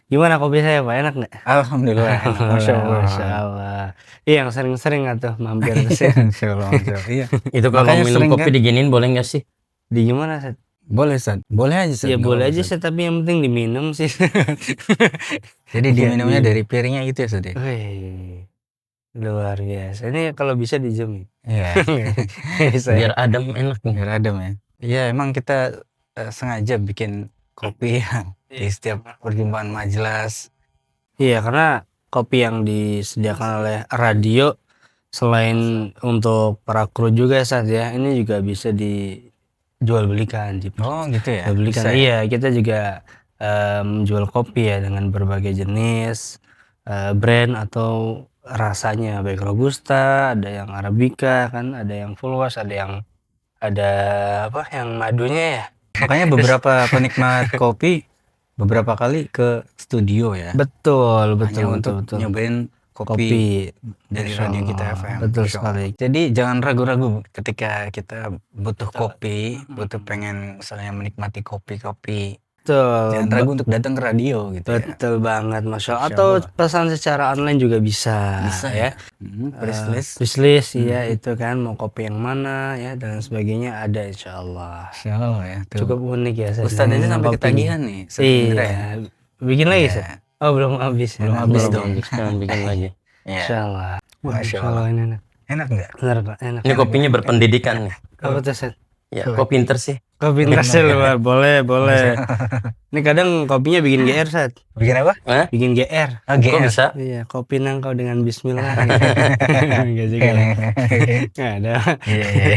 Gimana kopi saya Pak, enak nggak? Alhamdulillah enak, Masya Allah. Masya Allah. Iya, yang sering-sering atuh mampir ke sini. Insya Allah, Masya Allah. Iya. Itu kalau Makanya minum sering kopi kan? diginiin boleh nggak sih? Di gimana, Set? Boleh, Ustaz. Boleh aja, Ustaz. Ya Nggak boleh apa-apa, aja Ustaz. sih, tapi yang penting diminum sih. Jadi Iya, diminumnya iya. dari piringnya gitu ya, Ustaz ya? Wih, luar biasa. Ini kalau bisa di Zoom ya? Iya. Bisa ya? Biar adem enak nih. Biar adem ya. Iya, emang kita sengaja bikin kopi yang di setiap perjumpaan majelis. Iya, karena kopi yang disediakan oleh radio selain untuk para kru juga Sat ya, ini juga bisa dijual belikan, Oh, gitu ya. jual belikan. Bisa ya? Iya, kita juga menjual kopi ya dengan berbagai jenis brand atau rasanya, baik robusta, ada yang arabica kan, ada yang full wash, ada apa yang madunya ya. Makanya beberapa penikmat kopi beberapa kali ke studio ya. Betul, Hanya betul, untuk betul. nyobain kopi Kopi dari Masya radio kita Allah, FM. betul Masya Allah. sekali. Jadi jangan ragu-ragu ketika kita butuh kopi, butuh pengen misalnya menikmati kopi-kopi. Betul, Jangan ragu untuk datang ke radio gitu ya. betul banget, Masya Allah. Masya Atau Allah. pesan secara online juga bisa, Bisa ya. ya. Wishlist. Wishlist ya itu kan mau kopi yang mana ya dan sebagainya ada insya Allah. Masya Allah ya. Tuh. Cukup unik ya. Set, Ustadz aja dengan sampai kopinya. ketagihan nih. Ustadz Indra ya. Iya. Bikin lagi Iya. Set? Oh belum habis. Belum ya. habis Belum dong. habis. Jangan bikin lagi. Iya. Insya Allah. Wah, Masya Insya Allah ini enak. Enak nggak? Benar Pak, enak. Ini kopinya berpendidikan nih. Apa tuh Set? Ya, kok pinter sih? Kopi tersil luar, boleh, boleh. Ini kadang kopinya bikin GR Set. Bikin apa? Hah? Bikin GR. Oh, Kok GR. bisa? Iya, kopi nangkau dengan bismillah. Enggak juga. Nggak ada. Iya, iya.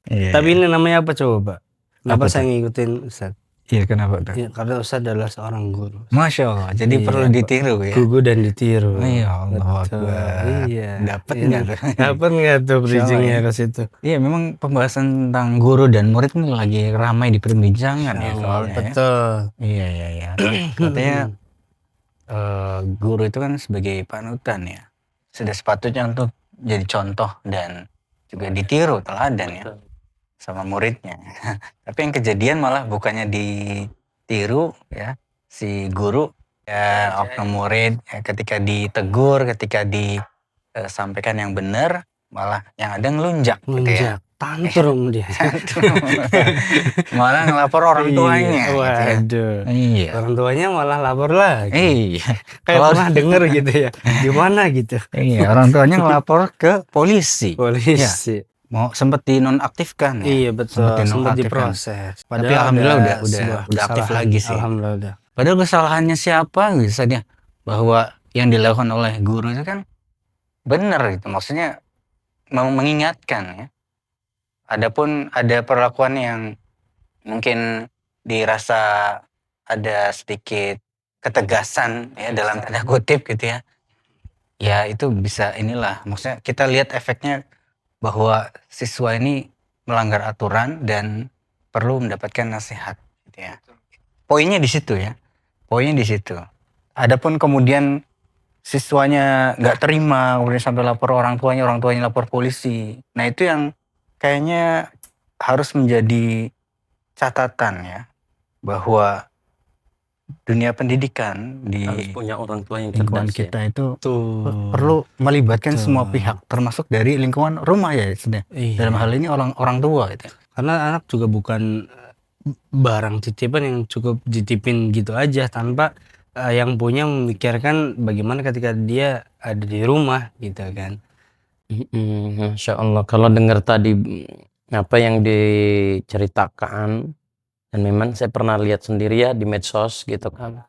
Iya. Tapi ini namanya apa coba, Pak? Kenapa Apa saya ngikutin Ustadz? Iya, kenapa tuh? Ya, karena Ustadz adalah seorang guru. Masya Allah. Jadi Iya, perlu Pak. ditiru ya. Gugu dan ditiru. Iya, Allah Betul. Akbar. Iya. Dapat Ini nggak tuh? Dapat nggak tuh bridgingnya ya. ke situ? Iya, memang pembahasan tentang guru dan murid ini lagi ramai diperbincangkan ya soalnya. Ya. Betul. Iya, iya, iya. Katanya guru itu kan sebagai panutan ya. Sudah sepatutnya untuk jadi contoh dan juga ditiru, teladan ya sama muridnya. Tapi yang kejadian malah bukannya ditiru ya si guru ya oknum murid ya, ketika ditegur, ketika disampaikan yang benar malah yang ada ngelunjak gitu ya. Nunjak. Tantrum dia. Malah ngelapor orang tuanya. Iya, gitu ya. waduh. Iya. Orang tuanya malah lapor lagi. Iya. Kayak pernah denger gitu ya. Gimana gitu. Iya, orang tuanya ngelapor ke polisi. Polisi. Mau sempat dinonaktifkan ya. Iya betul, sempat dinonaktifkan. diproses. Tapi alhamdulillah ada udah sebuah aktif kesalahan. lagi sih. Alhamdulillah udah. Padahal kesalahannya siapa misalnya bahwa yang dilakukan oleh guru itu kan benar gitu. Maksudnya mau mengingatkan ya. Adapun ada perlakuan yang mungkin dirasa ada sedikit ketegasan ya dalam tanda kutip gitu ya. Ya itu bisa inilah. Maksudnya kita lihat efeknya bahwa siswa ini melanggar aturan dan perlu mendapatkan nasihat gitu ya. Poinnya di situ ya. Poinnya di situ. Adapun kemudian siswanya nggak terima, kemudian sampai lapor orang tuanya lapor polisi. Nah itu yang kayaknya harus menjadi catatan ya, bahwa dunia pendidikan di Harus punya orang tua yang lingkungan cerdas ya. kita itu Tuh. perlu melibatkan Betul. semua pihak, termasuk dari lingkungan rumah ya, sebenarnya. Iya. Dalam hal ini orang tua gitu. Karena anak juga bukan barang titipan yang cukup ditipin gitu aja tanpa yang punya memikirkan bagaimana ketika dia ada di rumah gitu kan. Masya Allah. Kalau dengar tadi apa yang diceritakan, dan memang saya pernah lihat sendiri ya di medsos gitu kan.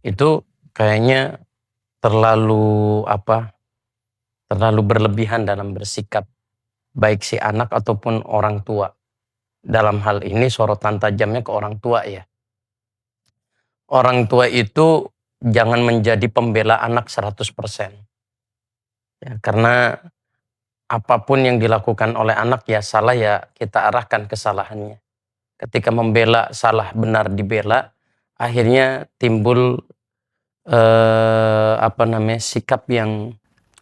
Itu kayaknya terlalu berlebihan dalam bersikap baik si anak ataupun orang tua. Dalam hal ini sorotan tajamnya ke orang tua ya. Orang tua itu jangan menjadi pembela anak 100%. Ya, karena apapun yang dilakukan oleh anak ya salah ya kita arahkan kesalahannya. Ketika membela salah benar dibela, akhirnya timbul sikap yang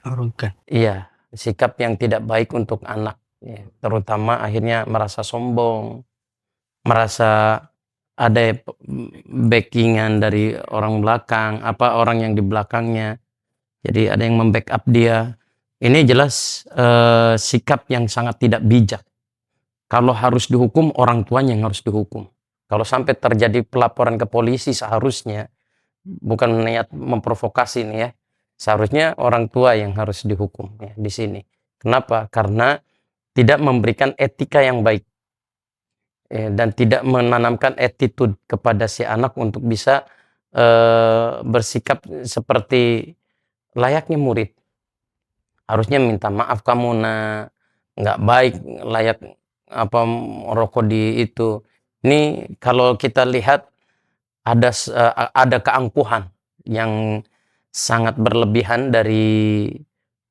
Arogan. iya, sikap yang tidak baik untuk anak ya. Terutama akhirnya merasa sombong, merasa ada backingan dari orang belakang, orang yang di belakangnya. Jadi ada yang membackup dia. Ini jelas sikap yang sangat tidak bijak. Kalau harus dihukum, orang tuanya yang harus dihukum. Kalau sampai terjadi pelaporan ke polisi, seharusnya bukan niat memprovokasi nih ya. Seharusnya orang tua yang harus dihukum ya di sini. Kenapa? Karena tidak memberikan etika yang baik dan tidak menanamkan attitude kepada si anak untuk bisa bersikap seperti layaknya murid. Harusnya minta maaf kamu nak, nggak baik layak rokok di itu. Ini kalau kita lihat ada keangkuhan yang sangat berlebihan dari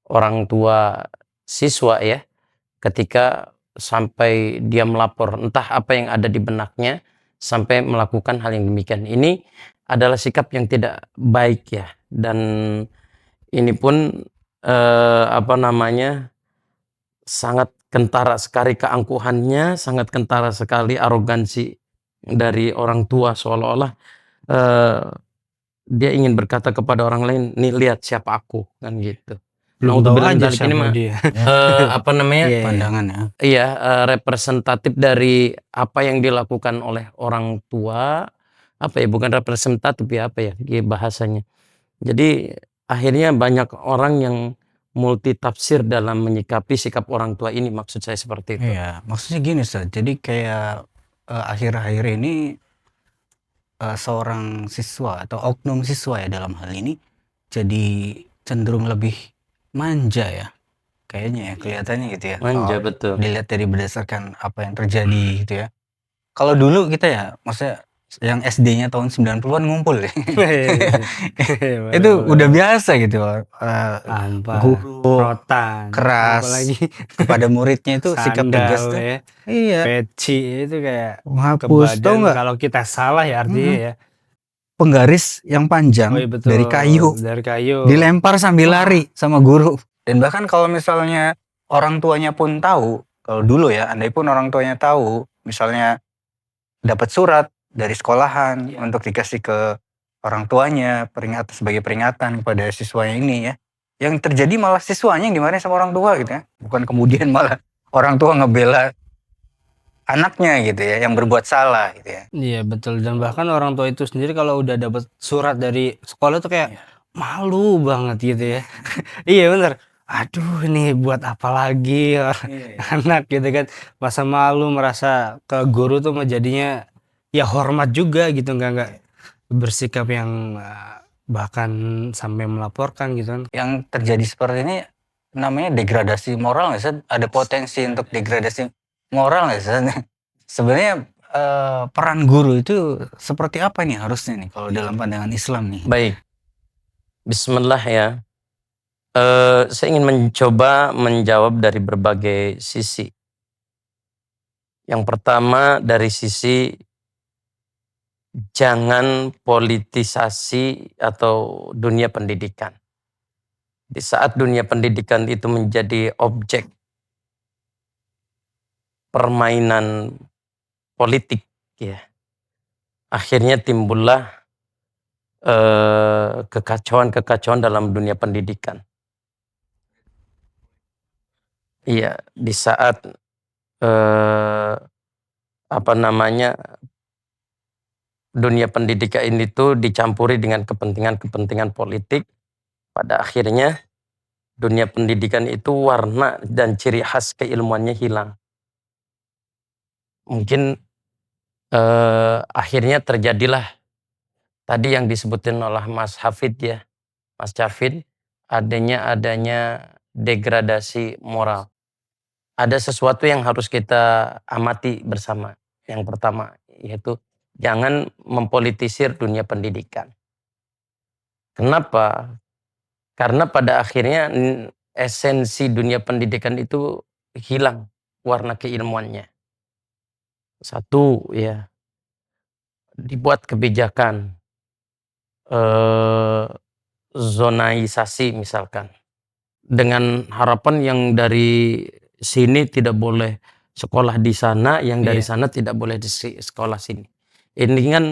orang tua siswa ya, ketika sampai dia melapor entah apa yang ada di benaknya sampai melakukan hal yang demikian. Ini adalah sikap yang tidak baik ya, dan ini pun sangat kentara sekali keangkuhannya, sangat kentara sekali arogansi dari orang tua, seolah-olah dia ingin berkata kepada orang lain, nih lihat siapa aku, kan gitu. Belum tahu Naudzubillah aja dzalik, ini siapa mah dia. Iya. Pandangan ya. Iya, representatif dari apa yang dilakukan oleh orang tua, bukan representatif ya, bahasanya. Jadi akhirnya banyak orang yang multi tafsir dalam menyikapi sikap orang tua ini, maksud saya seperti itu. Iya, maksudnya gini Ustaz. Jadi kayak akhir-akhir ini seorang siswa atau oknum siswa ya dalam hal ini jadi cenderung lebih manja ya. Kayaknya ya, kelihatannya gitu ya. Manja, Kalau betul. dilihat dari berdasarkan apa yang terjadi gitu ya. Kalau dulu kita ya, maksudnya yang SD-nya tahun 90-an ngumpul ya. Itu udah biasa gitu. Guru Rotan, keras apalagi kepada muridnya itu sikap tegas tuh. ya, Iya, peci itu kayak menghapus. Tahu nggak? kalau kita salah ya artinya ya. Penggaris yang panjang Oh iya betul, dari kayu dari kayu. dilempar sambil lari sama guru. Dan bahkan kalau misalnya orang tuanya pun tahu, kalau dulu ya, andai pun orang tuanya tahu, misalnya dapat surat dari sekolahan untuk dikasih ke orang tuanya sebagai peringatan kepada siswanya ini ya, yang terjadi malah siswanya yang dimarahin sama orang tua gitu ya, bukan kemudian malah orang tua ngebela anaknya gitu ya yang berbuat salah gitu ya. Iya betul, dan bahkan orang tua itu sendiri kalau udah dapat surat dari sekolah tuh kayak malu banget gitu ya. Iya bener. Aduh ini buat apa lagi anak gitu kan, masa malu, merasa ke guru tuh jadinya ya hormat juga gitu, nggak bersikap yang bahkan sampai melaporkan gitu kan. Yang terjadi seperti ini namanya degradasi moral nggak sih? Ada potensi untuk degradasi moral nggak sih? Sebenarnya peran guru itu seperti apa nih harusnya nih kalau dalam pandangan Islam nih? Baik, Bismillah ya. Saya ingin mencoba menjawab dari berbagai sisi. Yang pertama dari sisi jangan politisasi atau dunia pendidikan. Di saat dunia pendidikan itu menjadi objek permainan politik, ya, akhirnya timbullah kekacauan dalam dunia pendidikan. Iya, di saat dunia pendidikan ini tuh dicampuri dengan kepentingan politik, pada akhirnya dunia pendidikan itu warna dan ciri khas keilmuannya hilang. Mungkin akhirnya terjadilah tadi yang disebutin oleh Mas Hafid ya, Mas Cafid, adanya degradasi moral. Ada sesuatu yang harus kita amati bersama. Yang pertama yaitu jangan mempolitisir dunia pendidikan. Kenapa? Karena pada akhirnya esensi dunia pendidikan itu hilang warna keilmuannya. Satu ya, dibuat kebijakan zonaisasi misalkan, dengan harapan yang dari sini tidak boleh sekolah di sana, yang dari sana tidak boleh di sekolah sini. Ini kan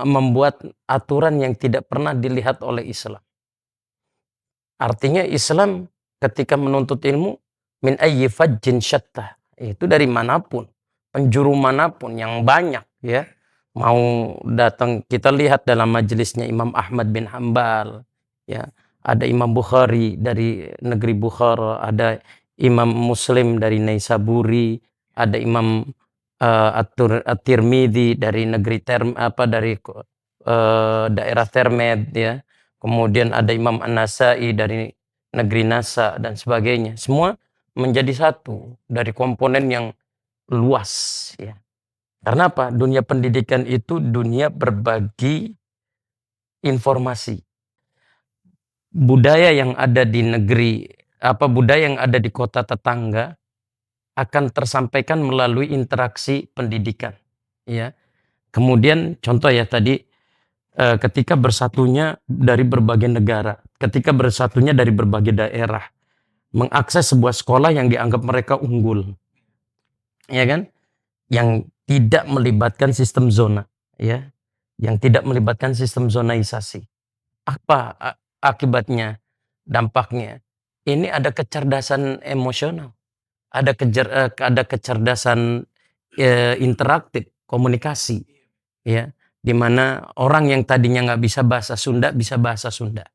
membuat aturan yang tidak pernah dilihat oleh Islam. Artinya Islam ketika menuntut ilmu min ayyi fajjin syatta, itu dari manapun, penjuru manapun yang banyak ya. Mau datang, kita lihat dalam majelisnya Imam Ahmad bin Hambal ya, ada Imam Bukhari dari negeri Bukhara, ada Imam Muslim dari Naisaburi, ada Imam At-Tirmidzi dari negeri dari daerah Termed ya. Kemudian ada Imam An-Nasai dari negeri Nasa dan sebagainya. Semua menjadi satu dari komponen yang luas ya. Karena apa? Dunia pendidikan itu dunia berbagi informasi. Budaya yang ada di negeri, budaya yang ada di kota tetangga akan tersampaikan melalui interaksi pendidikan ya. Kemudian contoh ya tadi, ketika bersatunya dari berbagai negara, ketika bersatunya dari berbagai daerah, mengakses sebuah sekolah yang dianggap mereka unggul, ya kan? Yang tidak melibatkan sistem zona, ya, yang tidak melibatkan sistem zonaisasi. Apa akibatnya, dampaknya? Ini ada kecerdasan emosional, ada kecerdasan interaktif, komunikasi, ya. Di mana orang yang tadinya nggak bisa bahasa Sunda bisa bahasa Sunda.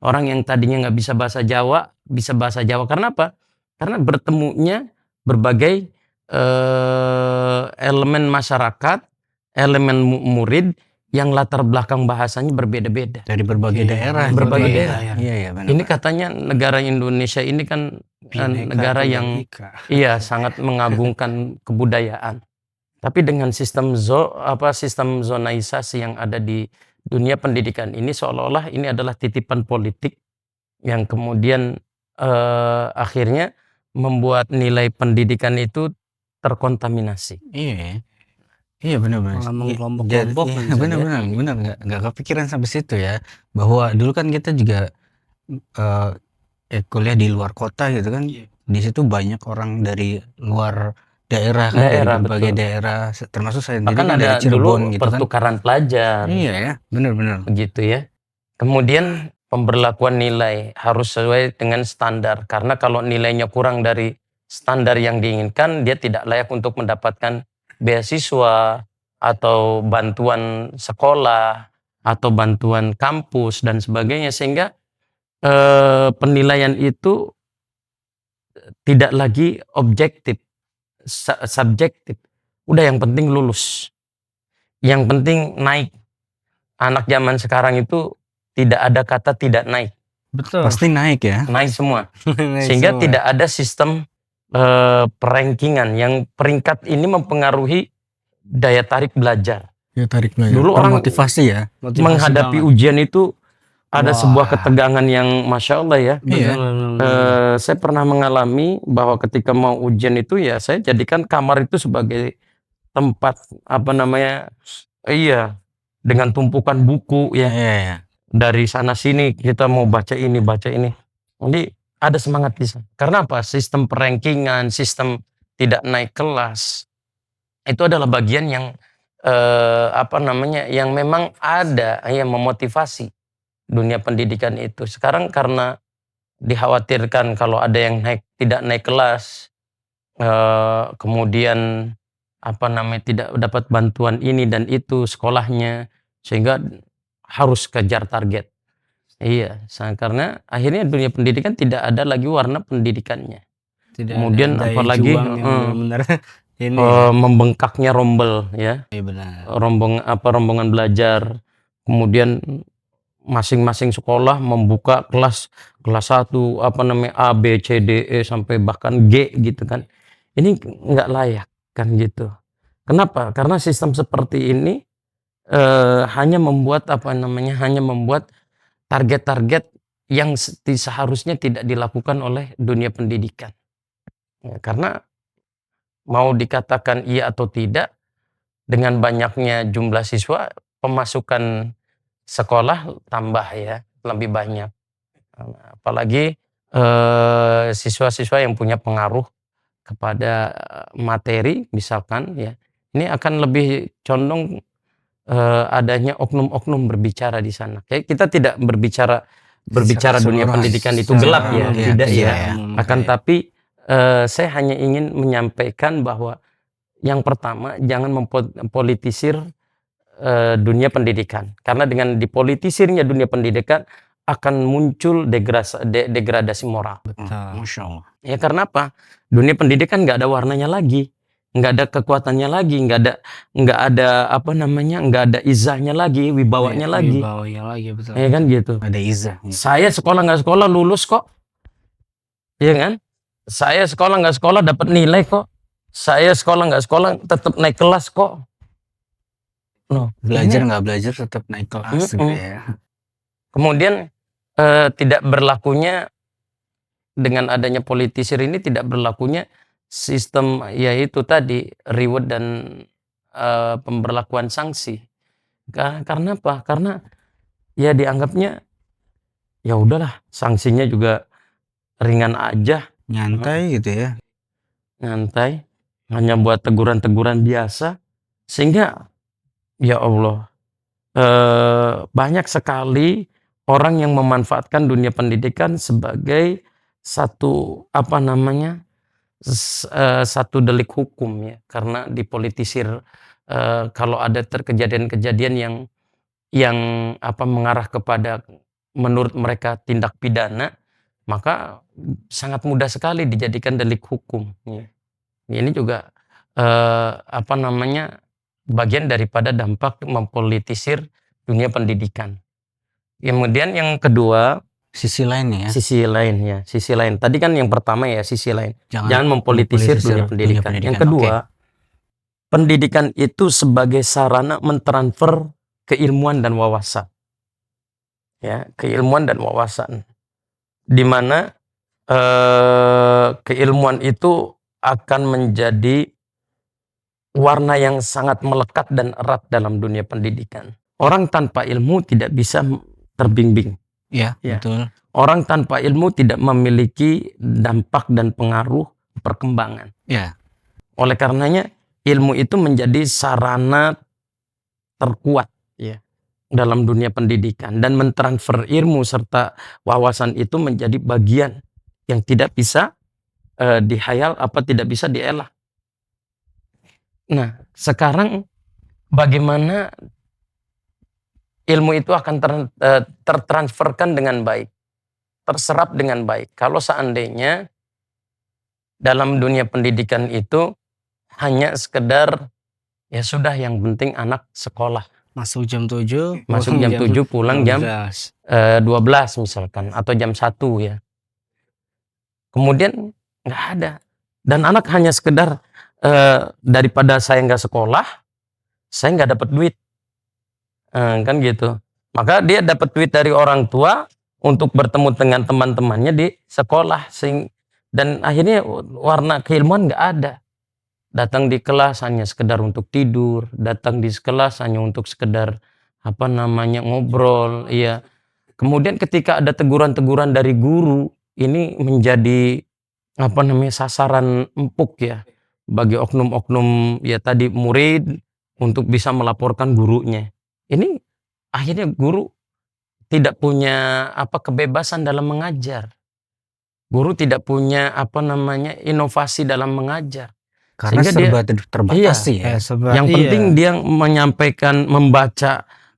Orang yang tadinya nggak bisa bahasa Jawa bisa bahasa Jawa. Karena apa? Karena bertemunya berbagai elemen masyarakat, elemen murid yang latar belakang bahasanya berbeda-beda. Dari berbagai daerah. Berbagai daerah. Iya, benar. Ini katanya negara Indonesia ini kan negara yang sangat mengagungkan kebudayaan. Tapi dengan sistem zonaisasi yang ada di dunia pendidikan ini, seolah-olah ini adalah titipan politik yang kemudian akhirnya membuat nilai pendidikan itu terkontaminasi. Iya benar-benar. Kelompok-kelompok. Benar-benar nggak kepikiran sampai situ ya, bahwa dulu kan kita juga kuliah di luar kota gitu kan. Di situ banyak orang dari luar daerah kan, dari berbagai daerah, termasuk saya sendiri kan dari Cirebon gitu kan. Pertukaran pelajar. Iya ya, benar-benar. Begitu ya. Kemudian pemberlakuan nilai harus sesuai dengan standar, karena kalau nilainya kurang dari standar yang diinginkan, dia tidak layak untuk mendapatkan beasiswa atau bantuan sekolah atau bantuan kampus dan sebagainya, sehingga penilaian itu tidak lagi objektif, subjektif. Udah, yang penting lulus, yang penting naik. Anak zaman sekarang itu tidak ada kata tidak naik. Betul. Pasti naik ya. Naik semua. Sehingga tidak ada sistem perankingan yang peringkat ini mempengaruhi daya tarik belajar. Dulu orang motivasi ya. Menghadapi ujian itu ada sebuah ketegangan yang Masya Allah ya. Saya pernah mengalami bahwa ketika mau ujian itu ya, saya jadikan kamar itu sebagai tempat dengan tumpukan buku ya. Dari sana sini kita mau baca ini. Jadi ada semangat di sana. Karena apa? Sistem perankingan, sistem tidak naik kelas itu adalah bagian yang yang memang ada yang memotivasi dunia pendidikan itu. Sekarang karena dikhawatirkan kalau ada yang tidak naik kelas, kemudian tidak dapat bantuan ini dan itu sekolahnya, sehingga harus kejar target. Iya, karena akhirnya dunia pendidikan tidak ada lagi warna pendidikannya. Kemudian apalagi membengkaknya rombel ya. Iya benar. Rombongan belajar. Kemudian masing-masing sekolah membuka kelas 1 A, B, C, D, E sampai bahkan G gitu kan. Ini nggak layak kan gitu. Kenapa? Karena sistem seperti ini hanya membuat target-target yang seharusnya tidak dilakukan oleh dunia pendidikan. Ya, karena mau dikatakan iya atau tidak, dengan banyaknya jumlah siswa, pemasukan sekolah tambah ya, lebih banyak. Apalagi siswa-siswa yang punya pengaruh kepada materi misalkan ya, Ini akan lebih condong adanya oknum-oknum berbicara di sana. Kayak kita tidak berbicara dunia Secara- pendidikan itu secara gelap ya, umum, tidak ya. iya, ya. umum, Akan kayak- tapi saya hanya ingin menyampaikan bahwa yang pertama jangan mempolitisir dunia pendidikan. Karena dengan dipolitisirnya dunia pendidikan akan muncul degradasi moral. Betul. Masya Allah. Ya karena apa? Dunia pendidikan nggak ada warnanya lagi, nggak ada kekuatannya lagi, nggak ada apa namanya, nggak ada izahnya lagi, wibawanya lagi, Wibawanya lagi, betul. ya kan gitu. Ada izah. Saya sekolah nggak sekolah lulus kok, ya kan? Saya sekolah nggak sekolah dapat nilai kok. Saya sekolah nggak sekolah tetap naik kelas kok. No, Belajar ini- nggak belajar tetap naik kelas gitu ya. Kemudian tidak berlakunya dengan adanya politisir ini tidak berlakunya sistem yaitu tadi reward dan pemberlakuan sanksi. Karena apa? Karena ya dianggapnya ya udahlah sanksinya juga ringan aja, Nyantai gitu ya. nyantai, hanya buat teguran-teguran biasa, sehingga ya Allah banyak sekali orang yang memanfaatkan dunia pendidikan sebagai satu apa namanya satu delik hukum ya, karena dipolitisir kalau ada kejadian-kejadian yang apa mengarah kepada menurut mereka tindak pidana, maka sangat mudah sekali dijadikan delik hukum ya. Ini juga apa namanya bagian daripada dampak mempolitisir dunia pendidikan. Kemudian yang kedua, Sisi lainnya ya. sisi lain. Tadi kan yang pertama ya sisi lain. Jangan Jangan mempolitisir dunia pendidikan. Yang kedua, pendidikan itu sebagai sarana mentransfer keilmuan dan wawasan. Ya, keilmuan dan wawasan. Di mana keilmuan itu akan menjadi warna yang sangat melekat dan erat dalam dunia pendidikan. Orang tanpa ilmu tidak bisa terbimbing. Ya, Ya. betul. Orang tanpa ilmu tidak memiliki dampak dan pengaruh perkembangan. Ya. Oleh karenanya ilmu itu menjadi sarana terkuat ya dalam dunia pendidikan, dan mentransfer ilmu serta wawasan itu menjadi bagian yang tidak bisa dihayal apa tidak bisa dielak. Nah, sekarang bagaimana ilmu itu akan tertransferkan dengan baik, terserap dengan baik. Kalau seandainya dalam dunia pendidikan itu hanya sekedar ya sudah yang penting anak sekolah. Masuk jam 7, Masuk jam 7, pulang jam 12. 12 misalkan, atau jam 1 ya. Kemudian nggak ada. Dan anak hanya sekedar daripada saya nggak sekolah, saya nggak dapat duit. Kan gitu. Maka dia dapat duit dari orang tua untuk bertemu dengan teman-temannya di sekolah. Dan akhirnya warna keilmuan nggak ada. Datang di kelas hanya sekedar untuk tidur, datang di kelas hanya untuk sekedar apa namanya ngobrol, iya. Kemudian ketika ada teguran-teguran dari guru, ini menjadi apa namanya sasaran empuk ya bagi oknum-oknum ya tadi murid untuk bisa melaporkan gurunya. Ini akhirnya guru tidak punya apa kebebasan dalam mengajar. Guru tidak punya apa namanya inovasi dalam mengajar. Karena Sehingga serba terbatas sih ya. Yang penting dia menyampaikan,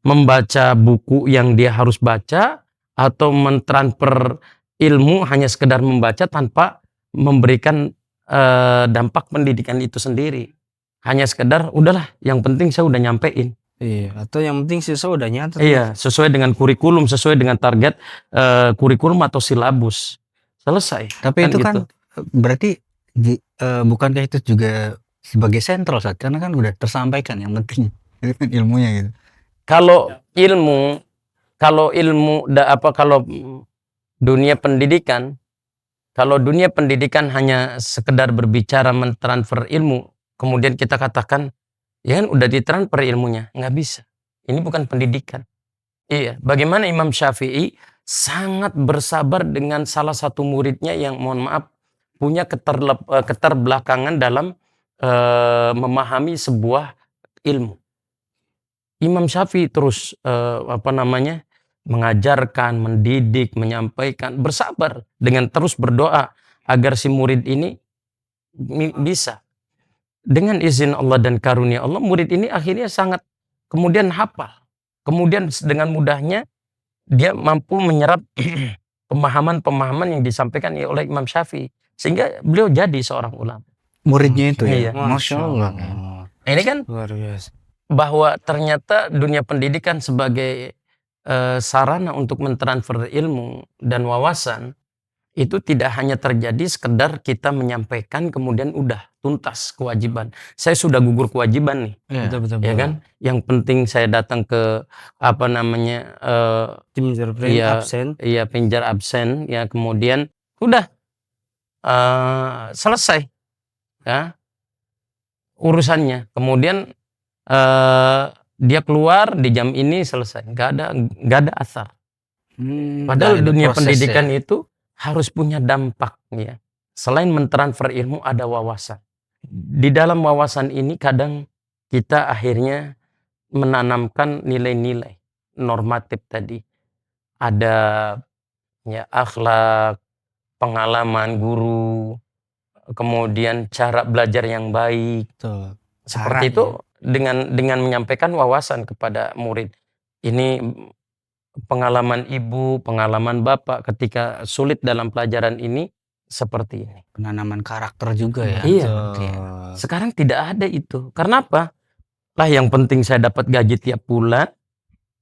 membaca buku yang dia harus baca, atau mentransfer ilmu hanya sekedar membaca tanpa memberikan dampak pendidikan itu sendiri. Hanya sekedar udahlah yang penting saya udah nyampein. Iya, atau yang penting siswa udah nyatet. Iya, sesuai dengan kurikulum, sesuai dengan target kurikulum atau silabus. Selesai. Tapi itu gitu. kan berarti bukankah itu juga sebagai sentral saat karena kan udah tersampaikan yang penting itu kan ilmunya gitu. Kalau dunia pendidikan, kalau dunia pendidikan hanya sekedar berbicara mentransfer ilmu, kemudian kita katakan ya kan udah ditransfer ilmunya, nggak bisa. Ini bukan pendidikan. Iya, bagaimana Imam Syafi'i sangat bersabar dengan salah satu muridnya yang mohon maaf punya keterbelakangan dalam memahami sebuah ilmu. Imam Syafi'i terus mengajarkan, mendidik, menyampaikan, bersabar dengan terus berdoa agar si murid ini bisa. Dengan izin Allah dan karunia Allah, murid ini akhirnya sangat kemudian hafal. Kemudian dengan mudahnya dia mampu menyerap pemahaman-pemahaman yang disampaikan oleh Imam Syafi'i. Sehingga beliau jadi seorang ulama. Muridnya itu Iya. ya. Masya Allah. Ini kan Luar biasa. bahwa ternyata dunia pendidikan sebagai sarana untuk mentransfer ilmu dan wawasan itu tidak hanya terjadi sekedar kita menyampaikan kemudian udah tuntas kewajiban. Saya sudah gugur kewajiban nih, Betul. ya kan? Yang penting saya datang ke absen. Iya, penjar absen, ya kemudian udah selesai, ya urusannya. Kemudian dia keluar di jam ini selesai, nggak ada asar. Padahal dunia pendidikan itu harus punya dampak, ya. Selain mentransfer ilmu, ada wawasan. Di dalam wawasan ini kadang kita akhirnya menanamkan nilai-nilai normatif tadi. Ada ya akhlak, pengalaman guru, kemudian cara belajar yang baik. Betul. Seperti itu dengan menyampaikan wawasan kepada murid. Ini pengalaman ibu, pengalaman bapak ketika sulit dalam pelajaran ini seperti ini. Penanaman karakter juga ya. Iya. Betul. Sekarang tidak ada itu. Karena apa? Lah yang penting saya dapat gaji tiap bulan.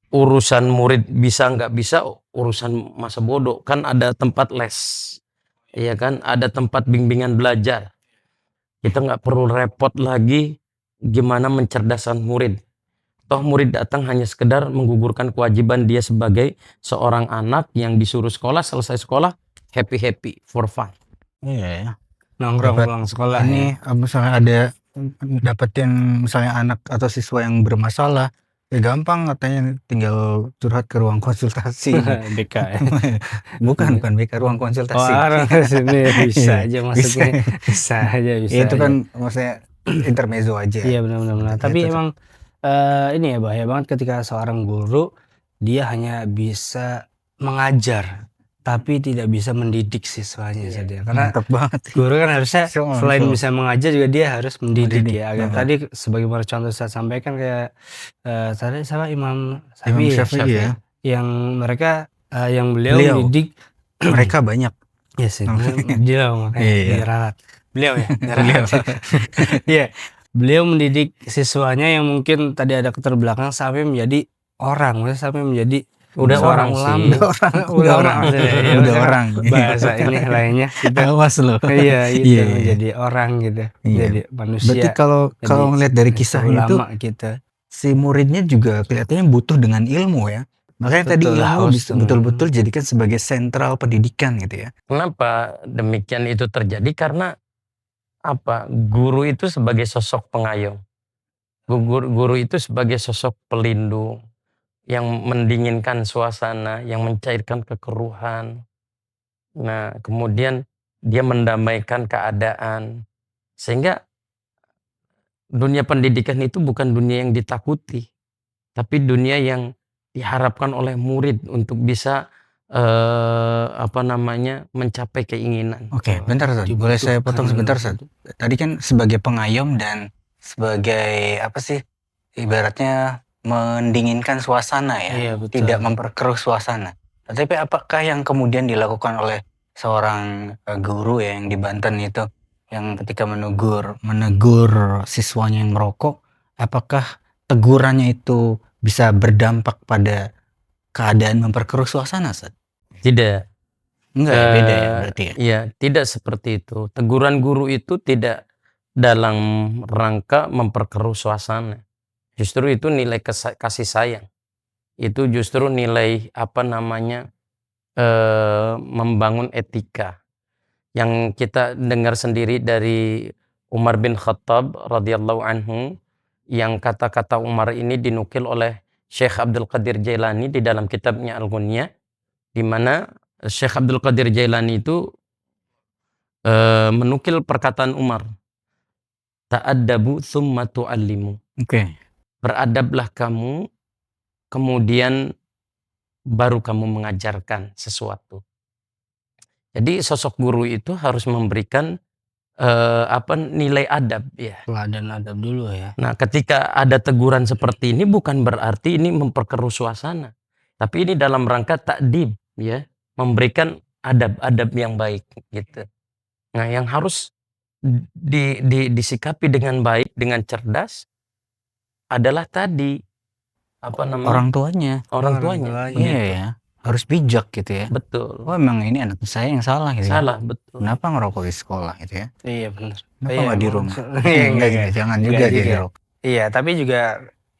Urusan murid bisa nggak bisa, urusan masa bodoh. Kan ada tempat les. Iya kan? Ada tempat bimbingan belajar. Kita nggak perlu repot lagi gimana mencerdaskan murid. Toh murid datang hanya sekedar menggugurkan kewajiban dia sebagai seorang anak yang disuruh sekolah, selesai sekolah, happy, for fun. Iya ya. Nongkrong pulang sekolah. Ini misalnya ada dapetin misalnya anak atau siswa yang bermasalah, ya gampang katanya tinggal curhat ke ruang konsultasi. BK ya. Bukan BK, ruang konsultasi. Orang sini bisa aja maksudnya. Bisa. Bisa Itu aja. kan maksudnya intermezzo aja. Iya benar. Tapi emang ini ya bahaya banget ketika seorang guru dia hanya bisa mengajar tapi tidak bisa mendidik siswanya saja. Karena Mantap banget. guru kan harusnya selain bisa mengajar juga dia harus mendidik ya. Agar tadi sebagaimana contoh saya sampaikan kayak tadi sama Imam Syafi'i ya. Yang mereka yang beliau mendidik mereka banyak. ya sih. Beliau ya. Iya. Beliau mendidik siswanya yang mungkin tadi ada keterbelakangan sampai menjadi orang, sampai menjadi udah orang ulama, udah orang. Bahasa ini lainnya kita awas loh. Iya, itu menjadi orang gitu. Jadi manusia. Berarti kalau ngelihat dari kisah itu kita, si muridnya juga kelihatannya butuh dengan ilmu ya. Makanya tadi ilmu betul-betul jadikan sebagai sentral pendidikan gitu ya. Kenapa demikian itu terjadi? Karena guru itu sebagai sosok pengayom. Guru itu sebagai sosok pelindung yang mendinginkan suasana, yang mencairkan kekeruhan. Nah, kemudian dia mendamaikan keadaan. Sehingga dunia pendidikan itu bukan dunia yang ditakuti, tapi dunia yang diharapkan oleh murid untuk bisa mencapai keinginan. Oke, bentar Ustaz. Boleh saya potong sebentar Ustaz? Tadi kan sebagai pengayom dan sebagai ibaratnya mendinginkan suasana ya. Iya, betul. Tidak memperkeruh suasana. Tapi apakah yang kemudian dilakukan oleh seorang guru ya yang di Banten itu, yang ketika menegur siswanya yang merokok, apakah tegurannya itu bisa berdampak pada keadaan memperkeruh suasana, Ustaz? Tidak. Enggak, beda ya berarti ya? Iya, tidak seperti itu. Teguran guru itu tidak dalam rangka memperkeruh suasana. Justru itu nilai kasih sayang. Itu justru nilai membangun etika. Yang kita dengar sendiri dari Umar bin Khattab radhiyallahu anhu, yang kata-kata Umar ini dinukil oleh Syekh Abdul Qadir Jailani di dalam kitabnya Al-Ghunyah, di mana Syekh Abdul Qadir Jailani itu menukil perkataan Umar. ta'addabu tsumma tu'allimu. Oke. Beradablah kamu, kemudian baru kamu mengajarkan sesuatu. Jadi sosok guru itu harus memberikan nilai adab ya. Teladan adab dulu ya. Nah, ketika ada teguran seperti ini bukan berarti ini memperkeruh suasana. Tapi ini dalam rangka takdib ya, memberikan adab-adab yang baik gitu. Nah, yang harus disikapi dengan baik, dengan cerdas adalah tadi apa namanya? Orang tuanya. Orang tuanya. Iya ya. Harus bijak gitu ya. Betul. Oh emang ini anak saya yang salah gitu ya. Salah, betul. Kenapa ngerokok di sekolah gitu ya? Iya benar. Kenapa Iya, nggak di emang. rumah? Iya, Enggak, jangan Enggak juga dia juga. ngerokok. Iya, tapi juga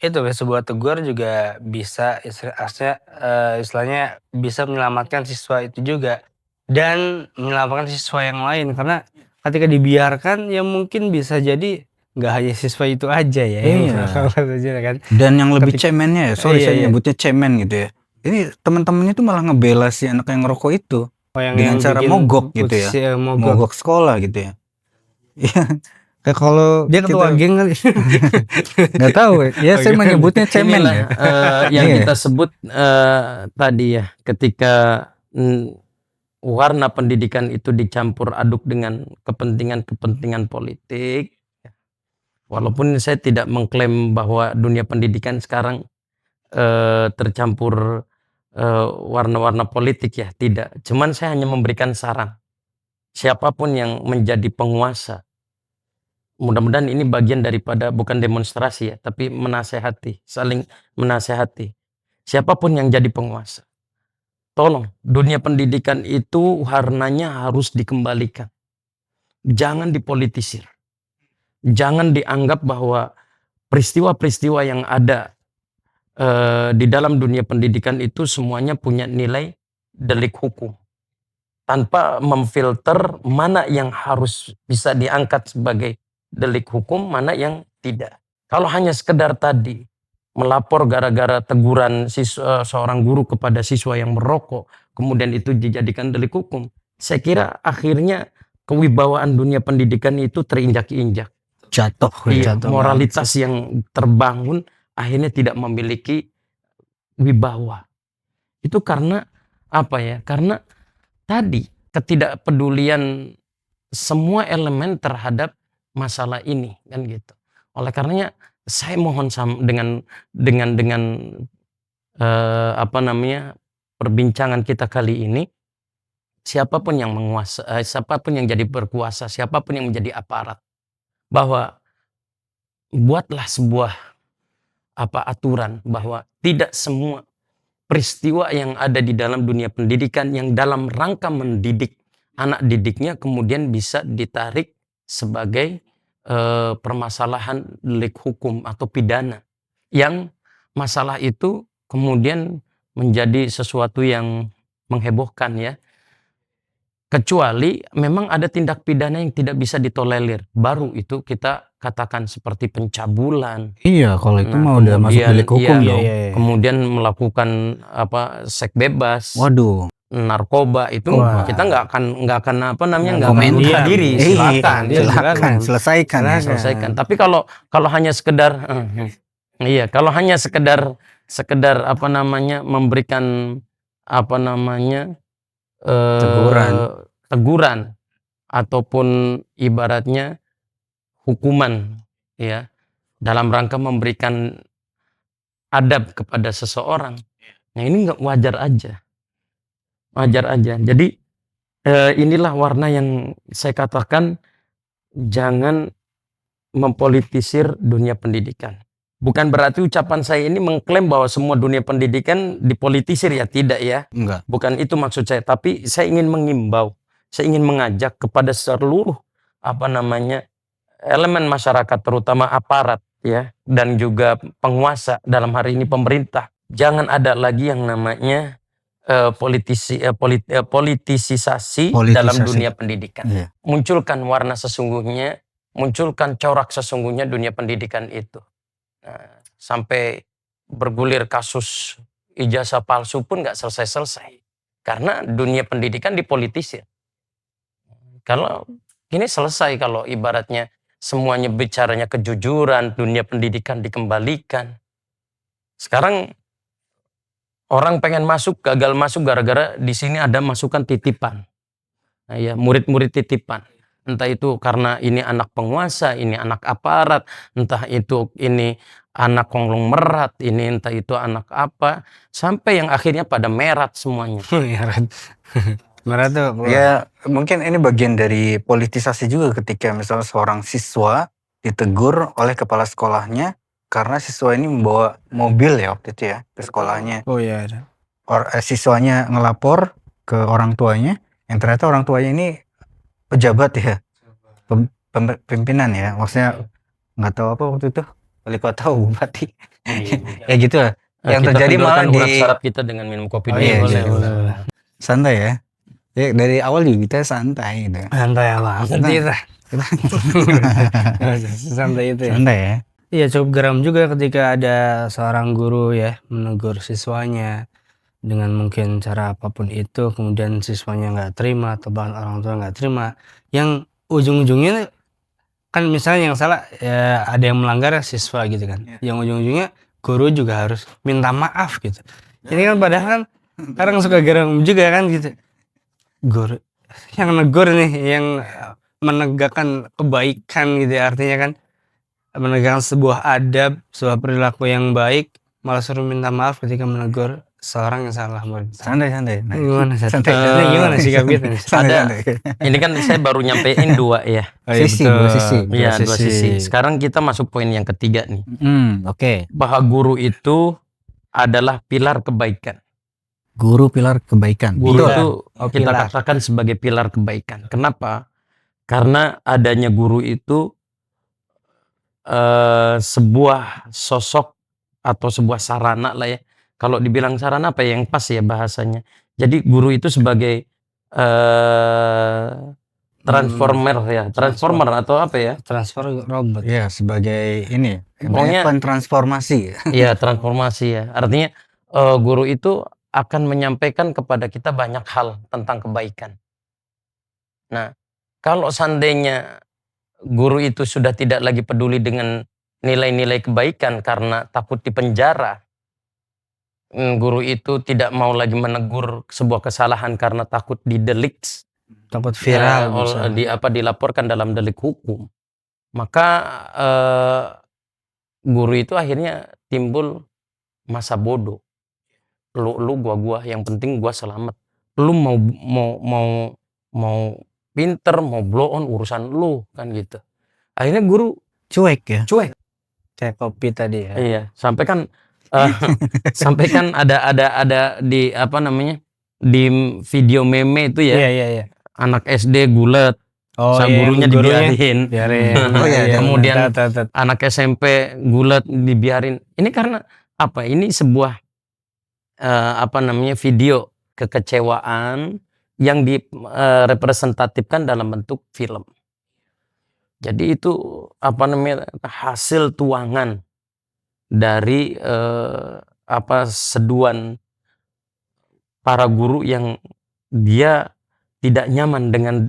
itu sebuah tegur juga bisa istilahnya bisa menyelamatkan siswa itu juga dan menyelamatkan siswa yang lain, karena ketika dibiarkan ya mungkin bisa jadi nggak hanya siswa itu aja ya yang Iya. melakukan saja kan. Dan yang lebih Ketika- cemennya ya, Iya, saya iya. nyebutnya cemen gitu ya. Ini teman-temannya tuh malah ngebela si anak yang ngerokok itu dengan cara bikin mogok gitu ya. putus mogok. Mogok sekolah gitu ya. Iya. Kayak kalau Dia ketua geng kali. nggak tahu ya, saya menyebutnya cemen Inilah, ya. yang Iya. kita sebut tadi ya, ketika warna pendidikan itu dicampur aduk dengan kepentingan-kepentingan politik. Walaupun saya tidak mengklaim bahwa dunia pendidikan sekarang tercampur warna-warna politik ya, tidak. Cuman saya hanya memberikan saran. Siapapun yang menjadi penguasa, mudah-mudahan ini bagian daripada bukan demonstrasi ya, tapi menasehati, saling menasehati. Siapapun yang jadi penguasa, tolong dunia pendidikan itu warnanya harus dikembalikan. Jangan dipolitisir. Jangan dianggap bahwa peristiwa-peristiwa yang ada di dalam dunia pendidikan itu semuanya punya nilai delik hukum. Tanpa memfilter mana yang harus bisa diangkat sebagai delik hukum, mana yang tidak. Kalau hanya sekedar tadi melapor gara-gara teguran seorang guru kepada siswa yang merokok, kemudian itu dijadikan delik hukum, saya kira akhirnya kewibawaan dunia pendidikan itu terinjak-injak. Jatuh. Iya, moralitas yang terbangun akhirnya tidak memiliki wibawa. Itu karena apa ya? Karena tadi ketidakpedulian semua elemen terhadap masalah ini kan gitu. Oleh karenanya saya mohon dengan perbincangan kita kali ini, siapapun yang menguasai, siapapun yang jadi berkuasa, siapapun yang menjadi aparat, bahwa buatlah sebuah aturan bahwa tidak semua peristiwa yang ada di dalam dunia pendidikan yang dalam rangka mendidik anak didiknya kemudian bisa ditarik sebagai permasalahan delik hukum atau pidana, yang masalah itu kemudian menjadi sesuatu yang menghebohkan ya. Kecuali memang ada tindak pidana yang tidak bisa ditolerir, baru itu kita katakan seperti pencabulan. Iya, kalau itu mau udah masuk delik hukum dong. Iya. Kemudian melakukan seks bebas, Waduh. narkoba itu kita nggak akan Komentar. diri. Silakan, selesaikan. Selesaikan. Tapi kalau hanya sekedar kalau hanya sekedar memberikan teguran ataupun ibaratnya hukuman ya dalam rangka memberikan adab kepada seseorang, nah ini nggak wajar aja. Jadi inilah warna yang saya katakan jangan mempolitisir dunia pendidikan. Bukan berarti ucapan saya ini mengklaim bahwa semua dunia pendidikan dipolitisir ya, tidak ya. Enggak. Bukan itu maksud saya, tapi saya ingin mengimbau, saya ingin mengajak kepada seluruh elemen masyarakat terutama aparat ya dan juga penguasa dalam hari ini pemerintah. Jangan ada lagi yang namanya politisisasi dalam dunia pendidikan. Iya. Munculkan warna sesungguhnya, munculkan corak sesungguhnya dunia pendidikan itu. Nah, sampai bergulir kasus ijazah palsu pun nggak selesai-selesai karena dunia pendidikan dipolitisir. Kalau ini selesai kalau ibaratnya semuanya bicaranya kejujuran, dunia pendidikan dikembalikan. Sekarang orang pengen masuk, gagal masuk gara-gara di sini ada masukan titipan. Nah, ya, murid-murid titipan. Entah itu karena ini anak penguasa, ini anak aparat, entah itu ini anak konglomerat, ini entah itu anak apa, sampai yang akhirnya pada merat semuanya. Merat. Merat tuh Ya mungkin ini bagian dari politisasi juga ketika misalnya seorang siswa ditegur oleh kepala sekolahnya karena siswa ini membawa mobil ya waktu itu ya ke sekolahnya. oh iya ada. Siswanya ngelapor ke orang tuanya, yang ternyata orang tuanya ini pejabat ya, pimpinan ya, maksudnya nggak tahu apa waktu itu, wali kota, bupati, ya gitu lah. Yang Kita terjadi malah tinggalkan urat saraf kita dengan minum kopi Oh dulu. iya, boleh. boleh. santai ya. Ya dari awal juga kita santai gitu. Santai banget kita. Santai itu ya. Santai ya. Iya cukup geram juga ketika ada seorang guru ya menegur siswanya dengan mungkin cara apapun itu, kemudian siswanya nggak terima atau bahkan orang tua nggak terima, yang ujung-ujungnya kan misalnya yang salah ya ada yang melanggar siswa gitu kan, yang ujung-ujungnya guru juga harus minta maaf gitu. Ini kan padahal kan kadang suka geram juga kan gitu, guru yang negur nih, yang menegakkan kebaikan gitu ya, artinya kan menegakkan sebuah adab, sebuah perilaku yang baik, malah suruh minta maaf ketika menegur seorang yang salah murid. Santai. Gimana Sat? Santai. Ini gimana sikap kita nih? Santai. Ini kan saya baru nyampein 2 ya. Oh, iya, Sisi, betul. dua sisi. Iya, 2 sisi. Sekarang kita masuk poin yang ketiga nih. Oke. Bahwa guru itu adalah pilar kebaikan. Guru pilar kebaikan. Guru Pilar. itu Oh, kita pilar. katakan sebagai pilar kebaikan. Kenapa? Karena adanya guru itu sebuah sosok atau sebuah sarana lah ya. Kalau dibilang sarana apa yang pas ya bahasanya. Jadi guru itu sebagai transformer atau apa ya? Transfer robot. Ya sebagai ini. Pokoknya- transformasi. Iya, transformasi ya. Artinya guru itu akan menyampaikan kepada kita banyak hal tentang kebaikan. Nah, kalau seandainya guru itu sudah tidak lagi peduli dengan nilai-nilai kebaikan karena takut dipenjara, guru itu tidak mau lagi menegur sebuah kesalahan karena takut didelik, Takut viral misalnya. dilaporkan dalam delik hukum, maka guru itu akhirnya timbul masa bodoh. Lu gua yang penting gua selamat. Lu mau pinter, mau blow on urusan lu kan gitu. Akhirnya guru Cuek ya. cuek. Kayak kopi tadi ya. Iya, sampai kan ada di apa namanya? Di video meme itu ya. Iya. Anak SD gulat, sang gurunya dibiarin. Biarin. Oh, iya, kemudian Tat. anak SMP gulat dibiarin. Ini karena apa? Ini sebuah video kekecewaan yang direpresentatifkan dalam bentuk film. Jadi itu hasil tuangan dari seduhan para guru yang dia tidak nyaman dengan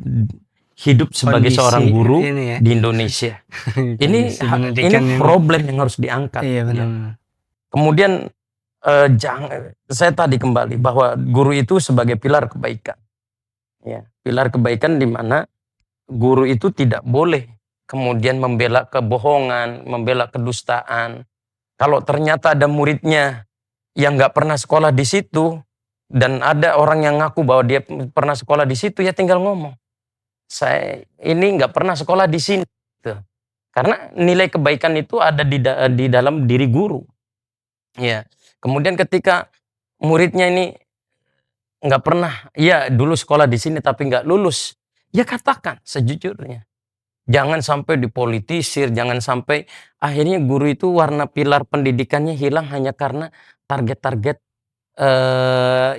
hidup sebagai Kondisi seorang guru ini ya. di Indonesia. ini Kondisi pendidikan ini problem yang harus diangkat. Iya benar. Ya. Kemudian saya tadi kembali bahwa guru itu sebagai pilar kebaikan. Ya, pilar kebaikan di mana guru itu tidak boleh kemudian membela kebohongan, membela kedustaan. Kalau ternyata ada muridnya yang nggak pernah sekolah di situ dan ada orang yang ngaku bahwa dia pernah sekolah di situ, ya tinggal ngomong, saya ini nggak pernah sekolah di sini. Tuh. Karena nilai kebaikan itu ada di dalam diri guru. Ya. Kemudian ketika muridnya ini nggak pernah, ya dulu sekolah di sini tapi nggak lulus, ya katakan sejujurnya. Jangan sampai dipolitisir, jangan sampai akhirnya guru itu warna pilar pendidikannya hilang hanya karena target-target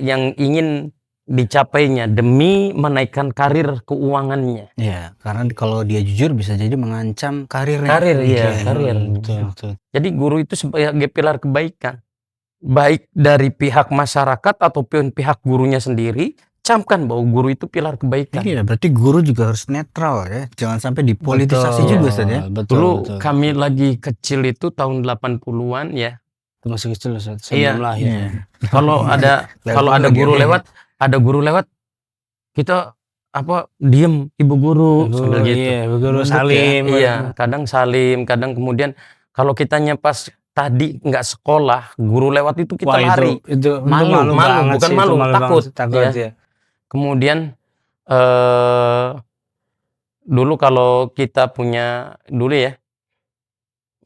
yang ingin dicapainya demi menaikkan karir keuangannya. Ya, karena kalau dia jujur bisa jadi mengancam karirnya. Karir. Betul. Jadi guru itu sebagai pilar kebaikan. Baik dari pihak masyarakat ataupun pihak gurunya sendiri, camkan bahwa guru itu pilar kebaikan. Iya, berarti guru juga harus netral ya. Jangan sampai dipolitisasi Betul, juga Ustaz ya. betul, Dulu betul. kami lagi kecil itu tahun 80-an ya. Itu masih kecil Ustaz, Iya. sebelum lahir. Iya. Kalau ada ada guru lewat, kita diem ibu guru sambil gitu. Iya, ibu guru Nunduk salim. Iya, kadang salim, kadang kemudian kalau kitanya pas tadi nggak sekolah, guru lewat itu kita Wah, lari. itu Malu, banget bukan sih, itu malu, banget, takut ya. ya. Kemudian dulu kalau kita punya dulu ya,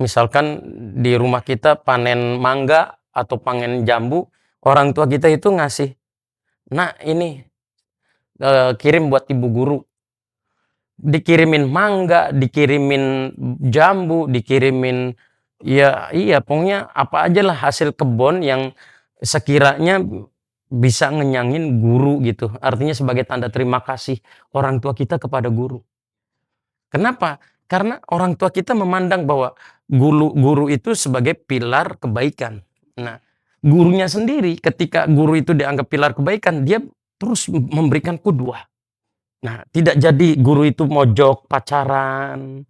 misalkan di rumah kita panen mangga atau panen jambu, orang tua kita itu ngasih, "Nak, ini kirim buat ibu guru." Dikirimin mangga, dikirimin jambu, dikirimin iya pokoknya apa aja lah hasil kebun yang sekiranya bisa ngenyangin guru gitu. Artinya sebagai tanda terima kasih orang tua kita kepada guru. Kenapa? Karena orang tua kita memandang bahwa guru itu sebagai pilar kebaikan. Nah, gurunya sendiri ketika guru itu dianggap pilar kebaikan, dia terus memberikan qudwah. Nah, tidak jadi guru itu mojok, pacaran,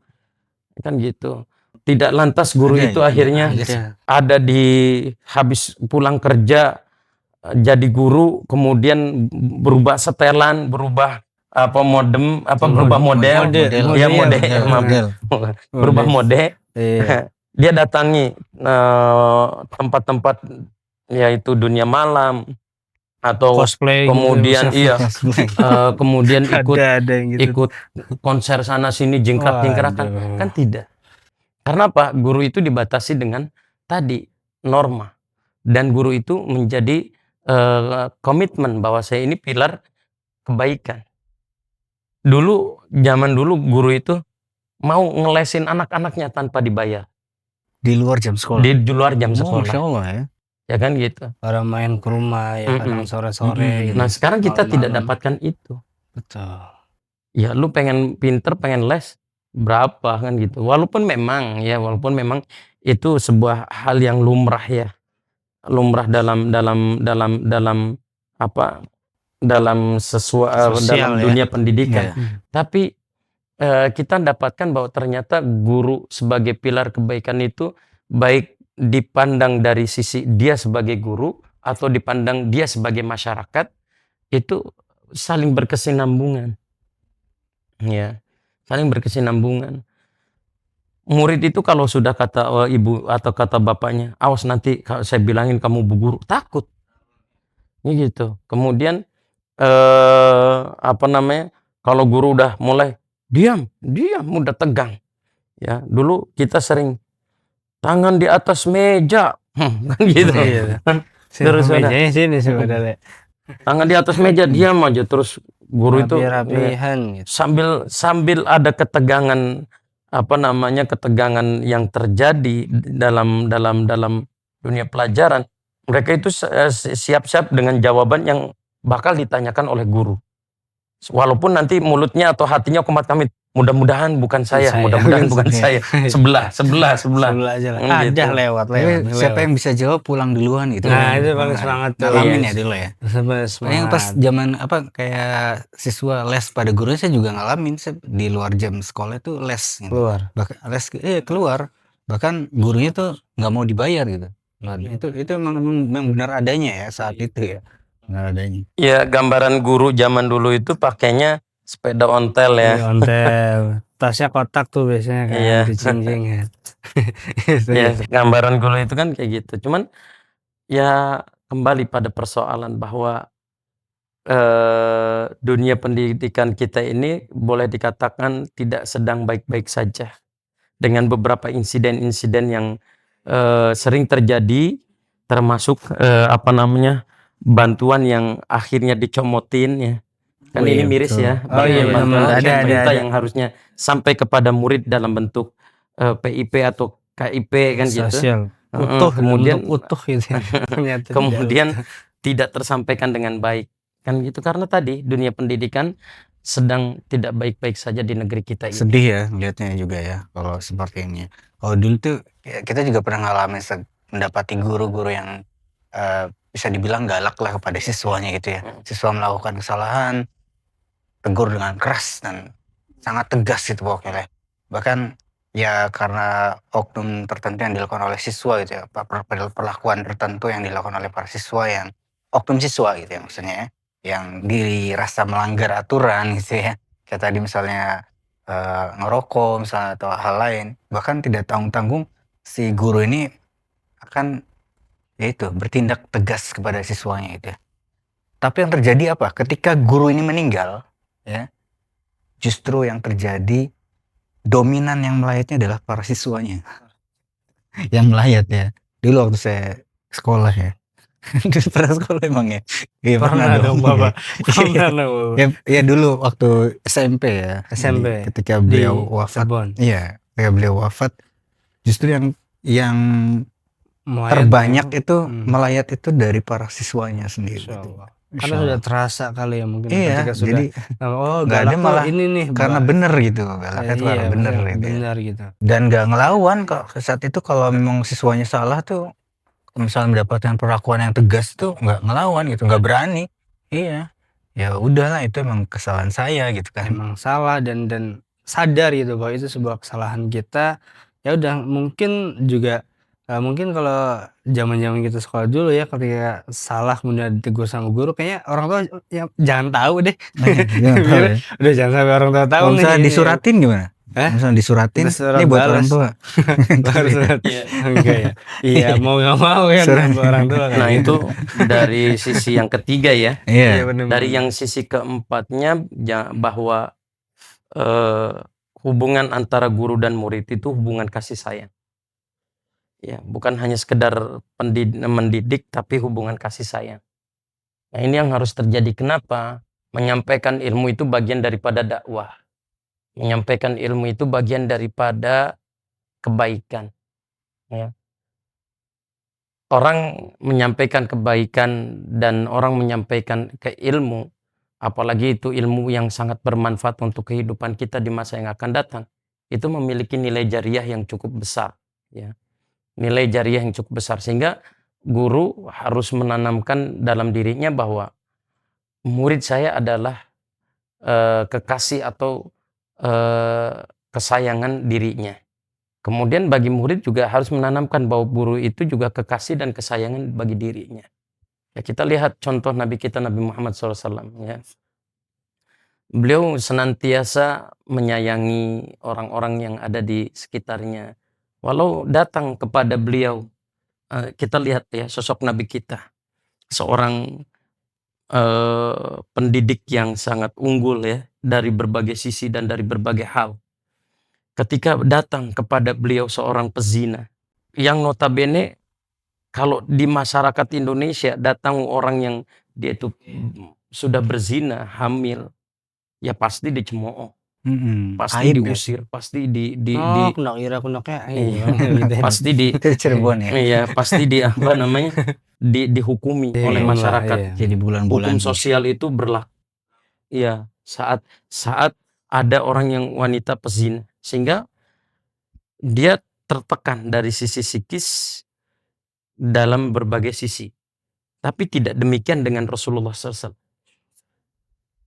kan gitu. Tidak lantas guru itu akhirnya ada di habis pulang kerja jadi guru, kemudian berubah setelan, berubah berubah model, berubah mode. Dia datangi tempat-tempat yaitu dunia malam atau cosplay kemudian gitu, kemudian gitu. ikut konser sana sini jingkrak-jingkrakan, kan tidak. Karena apa? Guru itu dibatasi dengan tadi norma, dan guru itu menjadi komitmen bahwa saya ini pilar kebaikan. Zaman dulu guru itu mau ngelesin anak-anaknya tanpa dibayar Di luar jam sekolah. di luar jam sekolah. Masya Allah ya. Ya kan gitu. Orang main ke rumah ya, kadang sore-sore gitu. Nah, sekarang kita tidak Malam-malam. dapatkan itu. Betul. Ya, lu pengen pinter, pengen les, berapa kan gitu. Walaupun memang itu sebuah hal yang lumrah ya. Lumrah dalam Sosial ya. dunia pendidikan. Iya. Tapi kita dapatkan bahwa ternyata guru sebagai pilar kebaikan itu baik dipandang dari sisi dia sebagai guru atau dipandang dia sebagai masyarakat, itu saling berkesinambungan. Ya, saling berkesinambungan. Murid itu kalau sudah kata ibu atau kata bapaknya, awas nanti kalau saya bilangin kamu bu guru, takut. Ini gitu. Kemudian kalau guru udah mulai diam, udah tegang. Ya, dulu kita sering tangan di atas meja, kan gitu. Terus mejanya sini sebenarnya. Tangan di atas meja, diam aja terus guru itu rapi-rapihan gitu. sambil ada ketegangan ketegangan yang terjadi dalam dunia pelajaran, mereka itu siap-siap dengan jawaban yang bakal ditanyakan oleh guru. Walaupun nanti mulutnya atau hatinya komat kamit, mudah-mudahan bukan saya, saya. Sebelah aja lah. Gitu. Ada lewat. Siapa yang bisa jawab pulang duluan gitu. Nah, itu paling semangat tuh. Ngalamin ya dulu ya. Semangat. Yang pas zaman kayak siswa les pada guru, saya juga ngalamin. Saya di luar jam sekolah itu les gitu. Keluar. Bahkan les keluar. Bahkan gurunya tuh nggak mau dibayar gitu. Nah, itu memang benar adanya ya saat itu ya. Benar adanya. Ya, gambaran guru zaman dulu itu pakainya sepeda ontel ya. Ontel. Tasnya kotak tuh biasanya kan, Iya. dicincin kan. Ya, gambaran guru itu kan kayak gitu. Cuman ya kembali pada persoalan bahwa dunia pendidikan kita ini boleh dikatakan tidak sedang baik-baik saja. Dengan beberapa insiden-insiden yang sering terjadi, termasuk bantuan yang akhirnya dicomotin ya. Kan ini miris betul. ya. Bantuan pemerintah yang harusnya sampai kepada murid dalam bentuk PIP atau KIP kan gitu. Sosial. Utuh, kemudian utuh gitu. Kemudian tidak tersampaikan dengan baik. Kan gitu, karena tadi dunia pendidikan sedang tidak baik-baik saja di negeri kita ini. Sedih ya lihatnya juga ya kalau seperti ini. Kalau dulu tuh kita juga pernah ngalamin mendapati guru-guru yang bisa dibilang galak lah kepada siswanya gitu ya. Siswa melakukan kesalahan, tegur dengan keras dan sangat tegas gitu pokoknya. Bahkan ya karena oknum tertentu yang dilakukan oleh siswa gitu ya, perlakuan tertentu yang dilakukan oleh para siswa yang oknum siswa gitu ya maksudnya ya, yang dirasa melanggar aturan gitu ya. Kayak tadi misalnya ngerokok misalnya atau hal lain, bahkan tidak tanggung-tanggung si guru ini akan yaitu bertindak tegas kepada siswanya gitu ya. Tapi yang terjadi apa? Ketika guru ini meninggal, ya, justru yang terjadi dominan yang melayatnya adalah para siswanya. Yang melayat ya. Dulu waktu saya sekolah ya. Dulu pernah sekolah emang ya? Iya Pernah dong, Bapak. Iya. Pernah, Bapak. Ya dulu waktu SMP ya. SMP. Jadi ketika Di beliau wafat. Cirebon. Iya, ketika beliau wafat justru yang Melayat terbanyak ya. itu melayat itu dari para siswanya sendiri. Insya gitu. Allah. Insya Karena Allah. sudah terasa kali ya mungkin Iya, ketika sudah jadi nggak ada galak malah tuh ini nih karena bener gitu, galaknya tuh iya, karena bener maksudnya gitu ya. benar gitu. Dan nggak ngelawan kok saat itu kalau memang siswanya salah tuh, misalnya mendapatkan perlakuan yang tegas tuh nggak ngelawan gitu, nggak berani. Iya, ya udahlah itu emang kesalahan saya gitu kan. Emang salah dan sadar gitu bahwa itu sebuah kesalahan kita. Ya udah mungkin juga mungkin kalau zaman-zaman kita sekolah dulu ya ketika salah kemudian ditegur sama guru kayaknya orang tua ya jangan tahu deh. Jangan tahu ya. Udah jangan sampai orang tua tahu Kalau nih. misalnya disuratin gimana? Hah? Misalnya disuratin, Kita surat ini buat balas. orang tua. Harus surat. Enggak ya. Iya, mau nggak mau kan Surat. buat orang tua kan. Nah itu dari sisi yang ketiga ya. Iya. benar. Dari yang sisi keempatnya bahwa hubungan antara guru dan murid itu hubungan kasih sayang. Ya, bukan hanya sekedar mendidik tapi hubungan kasih sayang. Nah, ini yang harus terjadi. Kenapa? Menyampaikan ilmu itu bagian daripada dakwah. Menyampaikan ilmu itu bagian daripada kebaikan. Ya. Orang menyampaikan kebaikan dan orang menyampaikan ke ilmu, apalagi itu ilmu yang sangat bermanfaat untuk kehidupan kita di masa yang akan datang, itu memiliki nilai jariah yang cukup besar. Ya. Nilai jariah yang cukup besar. Sehingga guru harus menanamkan dalam dirinya bahwa murid saya adalah kekasih atau kesayangan dirinya. Kemudian bagi murid juga harus menanamkan bahwa guru itu juga kekasih dan kesayangan bagi dirinya. Ya, kita lihat contoh Nabi kita Nabi Muhammad SAW. Ya. Beliau senantiasa menyayangi orang-orang yang ada di sekitarnya. Walau datang kepada beliau, kita lihat ya sosok Nabi kita. Seorang pendidik yang sangat unggul ya dari berbagai sisi dan dari berbagai hal. Ketika datang kepada beliau seorang pezina yang notabene kalau di masyarakat Indonesia datang orang yang dia itu sudah berzina, hamil, ya pasti dicemooh, pasti Aib diusir, pasti kundak-kunaknya iya, gitu. pasti di Cirebon ya. iya, pasti di apa namanya? Dihukumi oleh masyarakat. Iya. Jadi bulan-bulan Hukum sosial itu berlaku. Iya, saat ada orang yang wanita pezina sehingga dia tertekan dari sisi psikis dalam berbagai sisi. Tapi tidak demikian dengan Rasulullah SAW.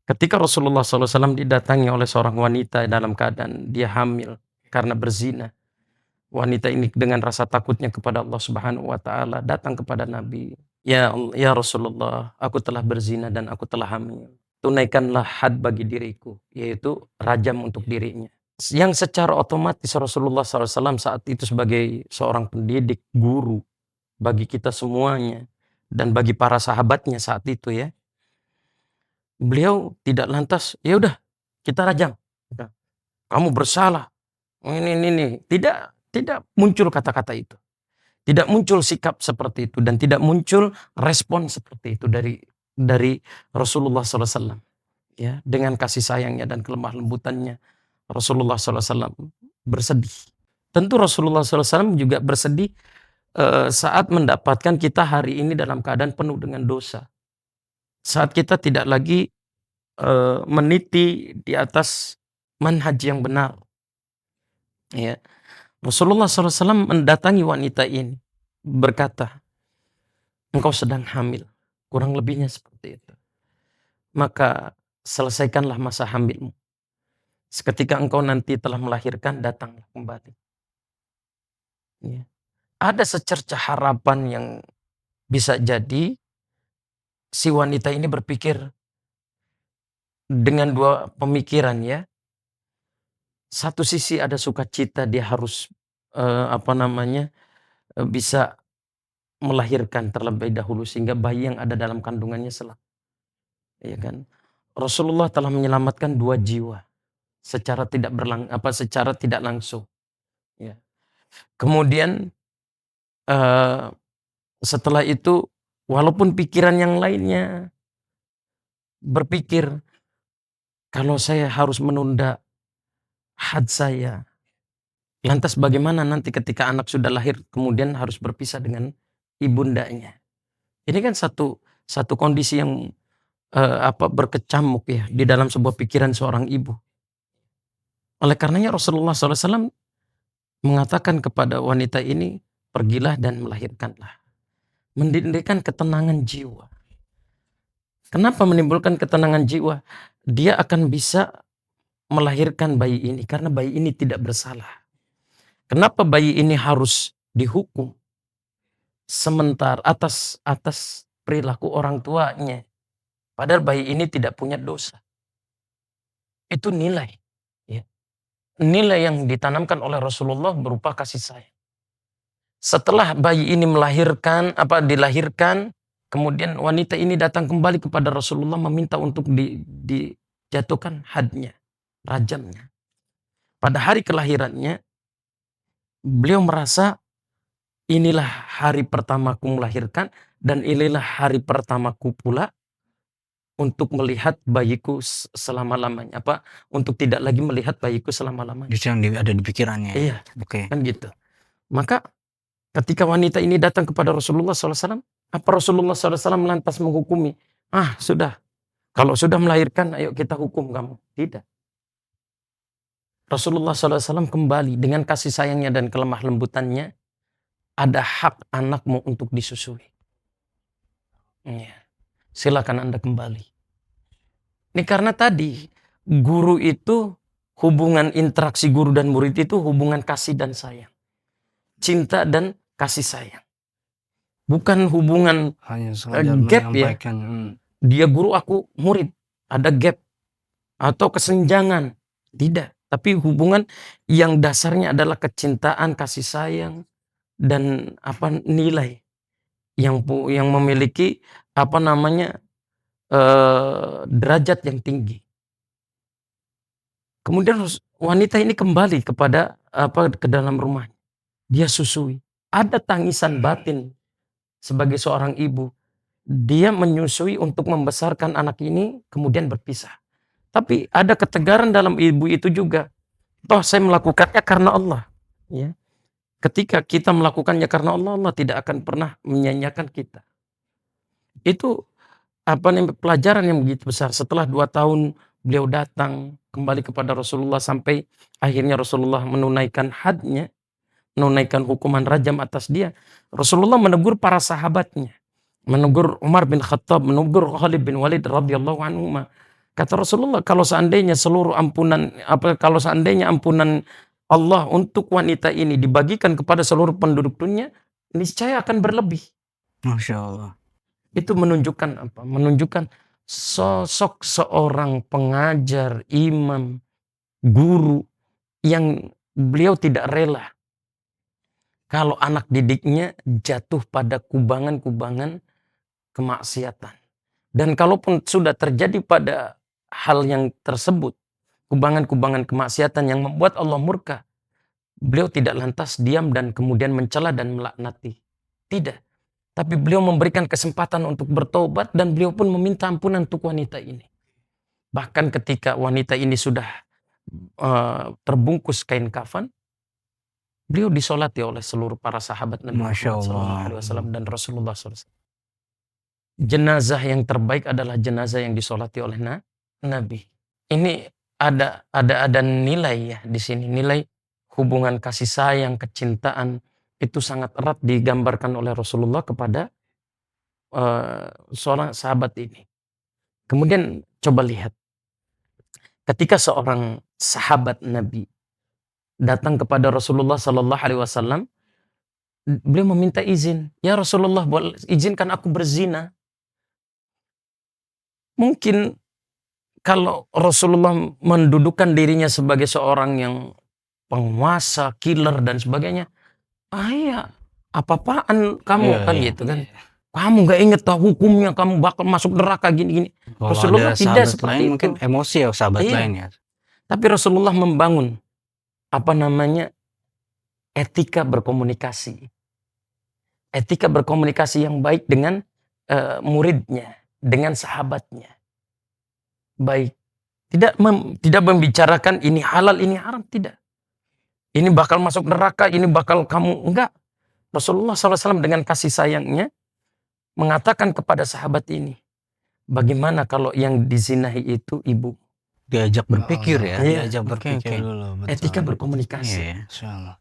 Ketika Rasulullah SAW didatangi oleh seorang wanita dalam keadaan dia hamil karena berzina. Wanita ini dengan rasa takutnya kepada Allah Subhanahu wa taala datang kepada Nabi. Ya Rasulullah, aku telah berzina dan aku telah hamil. Tunaikanlah had bagi diriku, yaitu rajam untuk dirinya. Yang secara otomatis Rasulullah SAW saat itu sebagai seorang pendidik, guru bagi kita semuanya dan bagi para sahabatnya saat itu ya. Beliau tidak lantas, ya udah kita rajam. Kamu bersalah. Ini. Tidak muncul kata-kata itu. Tidak muncul sikap seperti itu dan tidak muncul respon seperti itu dari Rasulullah SAW. Ya, dengan kasih sayangnya dan kelemah lembutannya Rasulullah SAW bersedih. Tentu Rasulullah SAW juga bersedih saat mendapatkan kita hari ini dalam keadaan penuh dengan dosa. Saat kita tidak lagi meniti di atas manhaj yang benar. Ya. Rasulullah SAW mendatangi wanita ini berkata, engkau sedang hamil. Kurang lebihnya seperti itu. Maka selesaikanlah masa hamilmu. Seketika engkau nanti telah melahirkan, datanglah kembali. Ya. Ada secercah harapan yang bisa jadi si wanita ini berpikir dengan dua pemikiran ya. Satu sisi ada sukacita, dia harus bisa melahirkan terlebih dahulu sehingga bayi yang ada dalam kandungannya selamat. Ya kan? Rasulullah telah menyelamatkan 2 jiwa secara tidak langsung. Ya. Kemudian setelah itu, walaupun pikiran yang lainnya berpikir, kalau saya harus menunda had saya, lantas bagaimana nanti ketika anak sudah lahir kemudian harus berpisah dengan ibundanya. Ini kan satu kondisi yang berkecamuk ya di dalam sebuah pikiran seorang ibu. Oleh karenanya Rasulullah SAW mengatakan kepada wanita ini, pergilah dan melahirkanlah. Mendirikan ketenangan jiwa. Kenapa menimbulkan ketenangan jiwa? Dia akan bisa melahirkan bayi ini karena bayi ini tidak bersalah. Kenapa bayi ini harus dihukum sementara atas perilaku orang tuanya? Padahal bayi ini tidak punya dosa. Itu nilai. Ya. Nilai yang ditanamkan oleh Rasulullah berupa kasih sayang. Setelah bayi ini dilahirkan, kemudian wanita ini datang kembali kepada Rasulullah meminta untuk dijatuhkan hadnya, rajamnya. Pada hari kelahirannya, beliau merasa inilah hari pertamaku melahirkan dan inilah hari pertamaku pula untuk melihat bayiku selama-lamanya. Untuk tidak lagi melihat bayiku selama-lamanya. Justru yang ada di pikirannya. Iya, Oke. kan gitu. Maka ketika wanita ini datang kepada Rasulullah SAW, apa Rasulullah SAW lantas menghukumi? Sudah. Kalau sudah melahirkan, ayo kita hukum kamu. Tidak. Rasulullah SAW kembali dengan kasih sayangnya dan kelemah lembutannya. Ada hak anakmu untuk disusui. Ya. Silakan Anda kembali. Ini karena tadi, guru itu, hubungan interaksi guru dan murid itu hubungan kasih dan sayang. Cinta dan kasih sayang. Bukan hubungan Hanya sekadar gap ya. menyampaikan. Dia guru, aku murid. Ada gap. Atau kesenjangan. Tidak. Tapi hubungan yang dasarnya adalah kecintaan, kasih sayang. Dan nilai. Yang memiliki derajat yang tinggi. Kemudian wanita ini kembali ke dalam rumahnya. Dia susui. Ada tangisan batin sebagai seorang ibu. Dia menyusui untuk membesarkan anak ini, kemudian berpisah. Tapi ada ketegaran dalam ibu itu juga. Toh saya melakukannya karena Allah. Ya. Ketika kita melakukannya karena Allah, Allah tidak akan pernah menyanyiakan kita. Itu pelajaran yang begitu besar. Setelah 2 tahun beliau datang kembali kepada Rasulullah sampai akhirnya Rasulullah menunaikan hadnya, menunaikan hukuman rajam atas dia. Rasulullah menegur para sahabatnya, menegur Umar bin Khattab, menegur Khalid bin Walid radhiyallahu anhu. Kata Rasulullah, kalau seandainya ampunan Allah untuk wanita ini dibagikan kepada seluruh penduduk dunia, niscaya akan berlebih. Masya Allah. Itu menunjukkan apa? Menunjukkan sosok seorang pengajar, imam, guru yang beliau tidak rela kalau anak didiknya jatuh pada kubangan-kubangan kemaksiatan. Dan kalaupun sudah terjadi pada hal yang tersebut, kubangan-kubangan kemaksiatan yang membuat Allah murka, beliau tidak lantas diam dan kemudian mencela dan melaknati. Tidak. Tapi beliau memberikan kesempatan untuk bertobat dan beliau pun meminta ampunan untuk wanita ini. Bahkan ketika wanita ini sudah terbungkus kain kafan, beliau disolati oleh seluruh para sahabat Nabi Muhammad SAW dan Rasulullah SAW. Jenazah yang terbaik adalah jenazah yang disolati oleh Nabi. Ini ada nilai ya di sini, nilai hubungan kasih sayang, kecintaan itu sangat erat digambarkan oleh Rasulullah kepada seorang sahabat ini. Kemudian coba lihat, ketika seorang sahabat Nabi datang kepada Rasulullah Sallallahu Alaihi Wasallam, beliau meminta izin, ya Rasulullah, izinkan aku berzina. Mungkin kalau Rasulullah mendudukan dirinya sebagai seorang yang penguasa, killer dan sebagainya, iya, apa-apaan kamu Iya, kan iya, gitu kan. iya. Kamu gak inget tahu hukumnya, kamu bakal masuk neraka gini-gini. Kalau Rasulullah ada tidak sahabat seperti lain itu. mungkin emosi ya sahabat Iya. lain ya. Tapi Rasulullah membangun etika berkomunikasi. Etika berkomunikasi yang baik dengan muridnya, dengan sahabatnya. Baik. Tidak membicarakan ini halal, ini haram, tidak. Ini bakal masuk neraka, ini bakal kamu, enggak. Rasulullah SAW dengan kasih sayangnya mengatakan kepada sahabat ini, bagaimana kalau yang dizinahi itu ibu? Diajak berpikir ya. Iya. Diajak berpikir Oke. dulu. Betul. Etika berkomunikasi. Iya, insyaallah.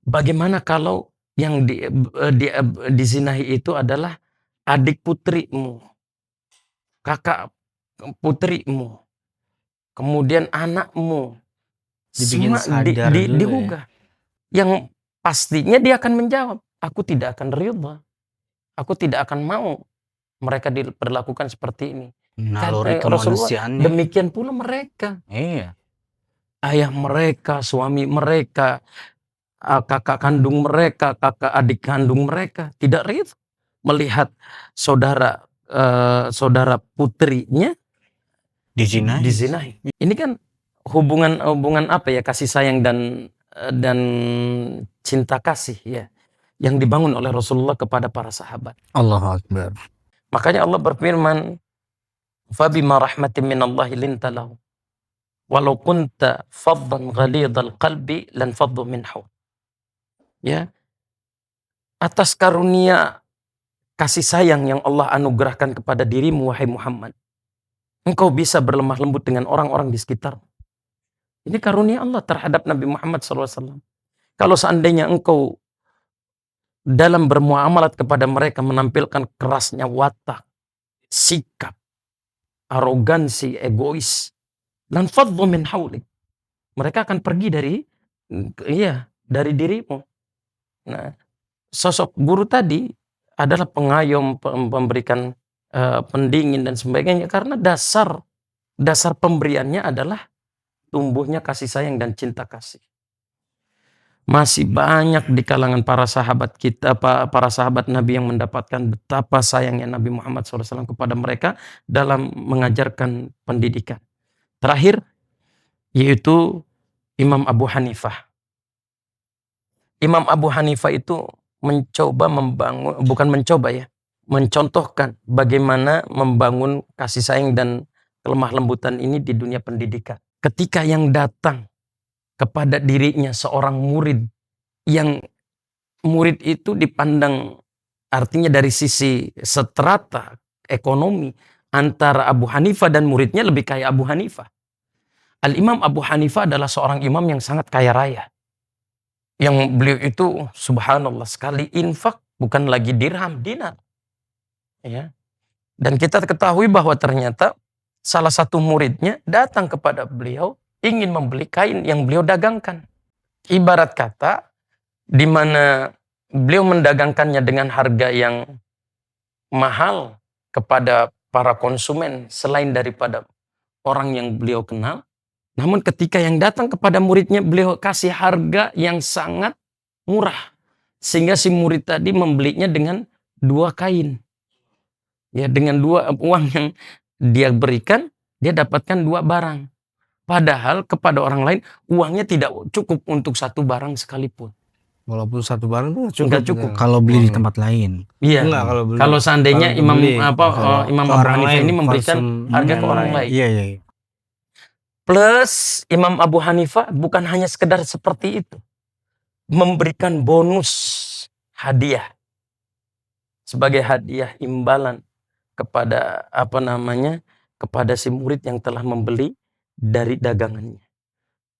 Bagaimana kalau yang dizinahi itu adalah adik putrimu, kakak putrimu, kemudian anakmu, Dibikin semua sadar dulu ya. digugah. Yang pastinya dia akan menjawab, aku tidak akan ridha, aku tidak akan mau mereka diperlakukan seperti ini. Naluri Rasulullah kemanusiaannya. demikian pula mereka, Iya. ayah mereka, suami mereka, kakak kandung mereka, kakak adik kandung mereka tidak ridha melihat saudara putrinya dizinahi. Ini kan hubungan apa ya, kasih sayang dan cinta kasih ya yang dibangun oleh Rasulullah kepada para sahabat. Allahu Akbar. Makanya Allah berfirman, "Fabima rahmatin minallahi linta lahu. Walau kunta faddan ghalidhal qalbi lan faddu min hawlik." Ya. Atas karunia kasih sayang yang Allah anugerahkan kepada dirimu wahai Muhammad, engkau bisa berlemah lembut dengan orang-orang di sekitar. Ini karunia Allah terhadap Nabi Muhammad SAW. Kalau seandainya engkau dalam bermuamalat kepada mereka menampilkan kerasnya watak, sikap, arogansi, egois, lan faddu min haulik, mereka akan pergi dari dirimu. Nah, sosok guru tadi adalah pengayom, memberikan pendingin dan sebagainya, karena dasar pemberiannya adalah tumbuhnya kasih sayang dan cinta kasih. Masih banyak di kalangan para sahabat kita, para sahabat Nabi yang mendapatkan betapa sayangnya Nabi Muhammad SAW kepada mereka dalam mengajarkan pendidikan. Terakhir, yaitu Imam Abu Hanifah. Imam Abu Hanifah itu mencontohkan bagaimana membangun kasih sayang dan kelemah lembutan ini di dunia pendidikan. Ketika yang datang kepada dirinya seorang murid, yang murid itu dipandang artinya dari sisi strata ekonomi antara Abu Hanifah dan muridnya lebih kaya Abu Hanifah. Al-Imam Abu Hanifah adalah seorang imam yang sangat kaya raya. Yang beliau itu subhanallah sekali infak bukan lagi dirham, dinar. Ya. Dan kita ketahui bahwa ternyata salah satu muridnya datang kepada beliau ingin membeli kain yang beliau dagangkan. Ibarat kata, di mana beliau mendagangkannya dengan harga yang mahal kepada para konsumen selain daripada orang yang beliau kenal. Namun ketika yang datang kepada muridnya, beliau kasih harga yang sangat murah. Sehingga si murid tadi membelinya dengan 2 kain. Ya, dengan 2 uang yang dia berikan, dia dapatkan 2 barang. Padahal kepada orang lain uangnya tidak cukup untuk 1 barang sekalipun. Walaupun 1 barang itu Nggak cukup. kalau beli di tempat lain. Iya. Enggak kalau beli. Kalau seandainya kalau Imam Abu Hanifah ini memberikan harga ke orang lain. Iya. Plus Imam Abu Hanifah bukan hanya sekedar seperti itu. Memberikan bonus hadiah. Sebagai hadiah imbalan kepada kepada si murid yang telah membeli dari dagangannya.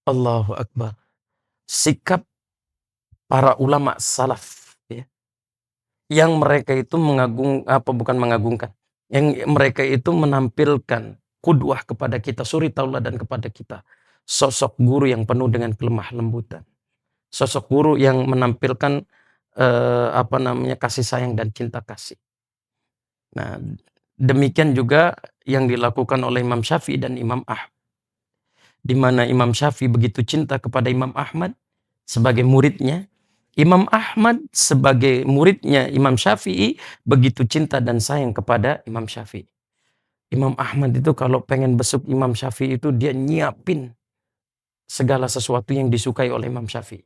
Allahu Akbar. Sikap para ulama salaf ya, yang mereka itu bukan mengagungkan, yang mereka itu menampilkan qudwah kepada kita, suri tauladan kepada kita. Sosok guru yang penuh dengan kelemah lembutan. Sosok guru yang menampilkan kasih sayang dan cinta kasih. Nah, demikian juga yang dilakukan oleh Imam Syafi'i dan Imam Ahmad. Di mana Imam Syafi'i begitu cinta kepada Imam Ahmad sebagai muridnya, Imam Ahmad sebagai muridnya Imam Syafi'i begitu cinta dan sayang kepada Imam Syafi'i. Imam Ahmad itu kalau pengen besuk Imam Syafi'i itu dia nyiapin segala sesuatu yang disukai oleh Imam Syafi'i.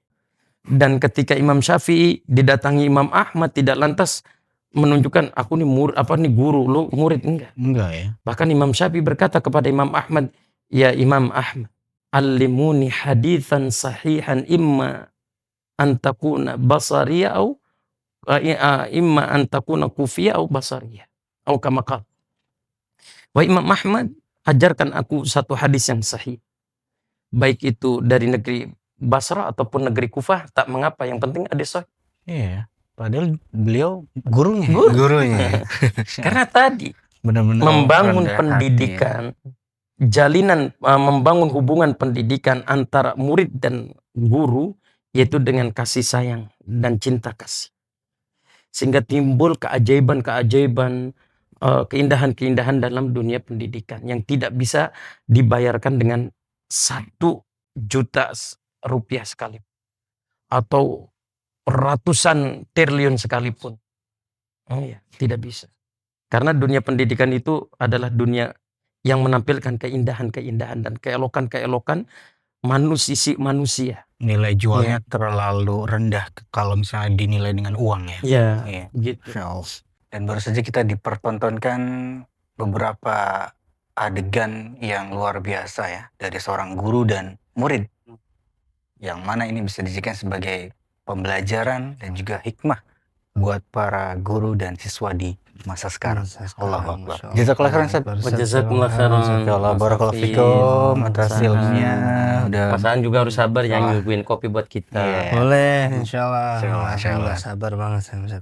Dan ketika Imam Syafi'i didatangi Imam Ahmad tidak lantas menunjukkan aku nih guru, lu murid, enggak. Enggak ya. Bahkan Imam Syafi'i berkata kepada Imam Ahmad, "Ya Imam Ahmad, allimuni haditsan sahihan imma antakuna basariya au imma antakuna kufiya au basariya." Atau kama qala. Wahai Imam Ahmad, ajarkan aku satu hadis yang sahih. Baik itu dari negeri Basra ataupun negeri Kufah, tak mengapa, yang penting hadis sahih. Iya. Padahal beliau gurunya. Gurunya. Karena tadi Benar-benar membangun rendah hati, pendidikan, jalinan membangun hubungan pendidikan antara murid dan guru, yaitu dengan kasih sayang dan cinta kasih. Sehingga timbul keajaiban-keajaiban, keindahan-keindahan dalam dunia pendidikan yang tidak bisa dibayarkan dengan 1 juta rupiah sekali atau ratusan triliun sekalipun. Tidak bisa. Karena dunia pendidikan itu adalah dunia yang menampilkan keindahan-keindahan dan keelokan-keelokan sisi manusia. Nilai jualnya terlalu rendah kalau misalnya dinilai dengan uang ya. Iya. Gitu. Dan baru saja kita dipertontonkan beberapa adegan yang luar biasa ya dari seorang guru dan murid. Yang mana ini bisa dijadikan sebagai pembelajaran dan juga hikmah buat para guru dan siswa di masa sekarang. Allahu Akbar. Jazakallah khairan Ustaz. Jazakumullah khairan. Insyaallah barakallahu fikum atas ilmunya. Pasangan juga harus sabar yang nyuguhin kopi buat kita. Boleh, insyaallah. Insyaallah. Sabar banget, Ustaz.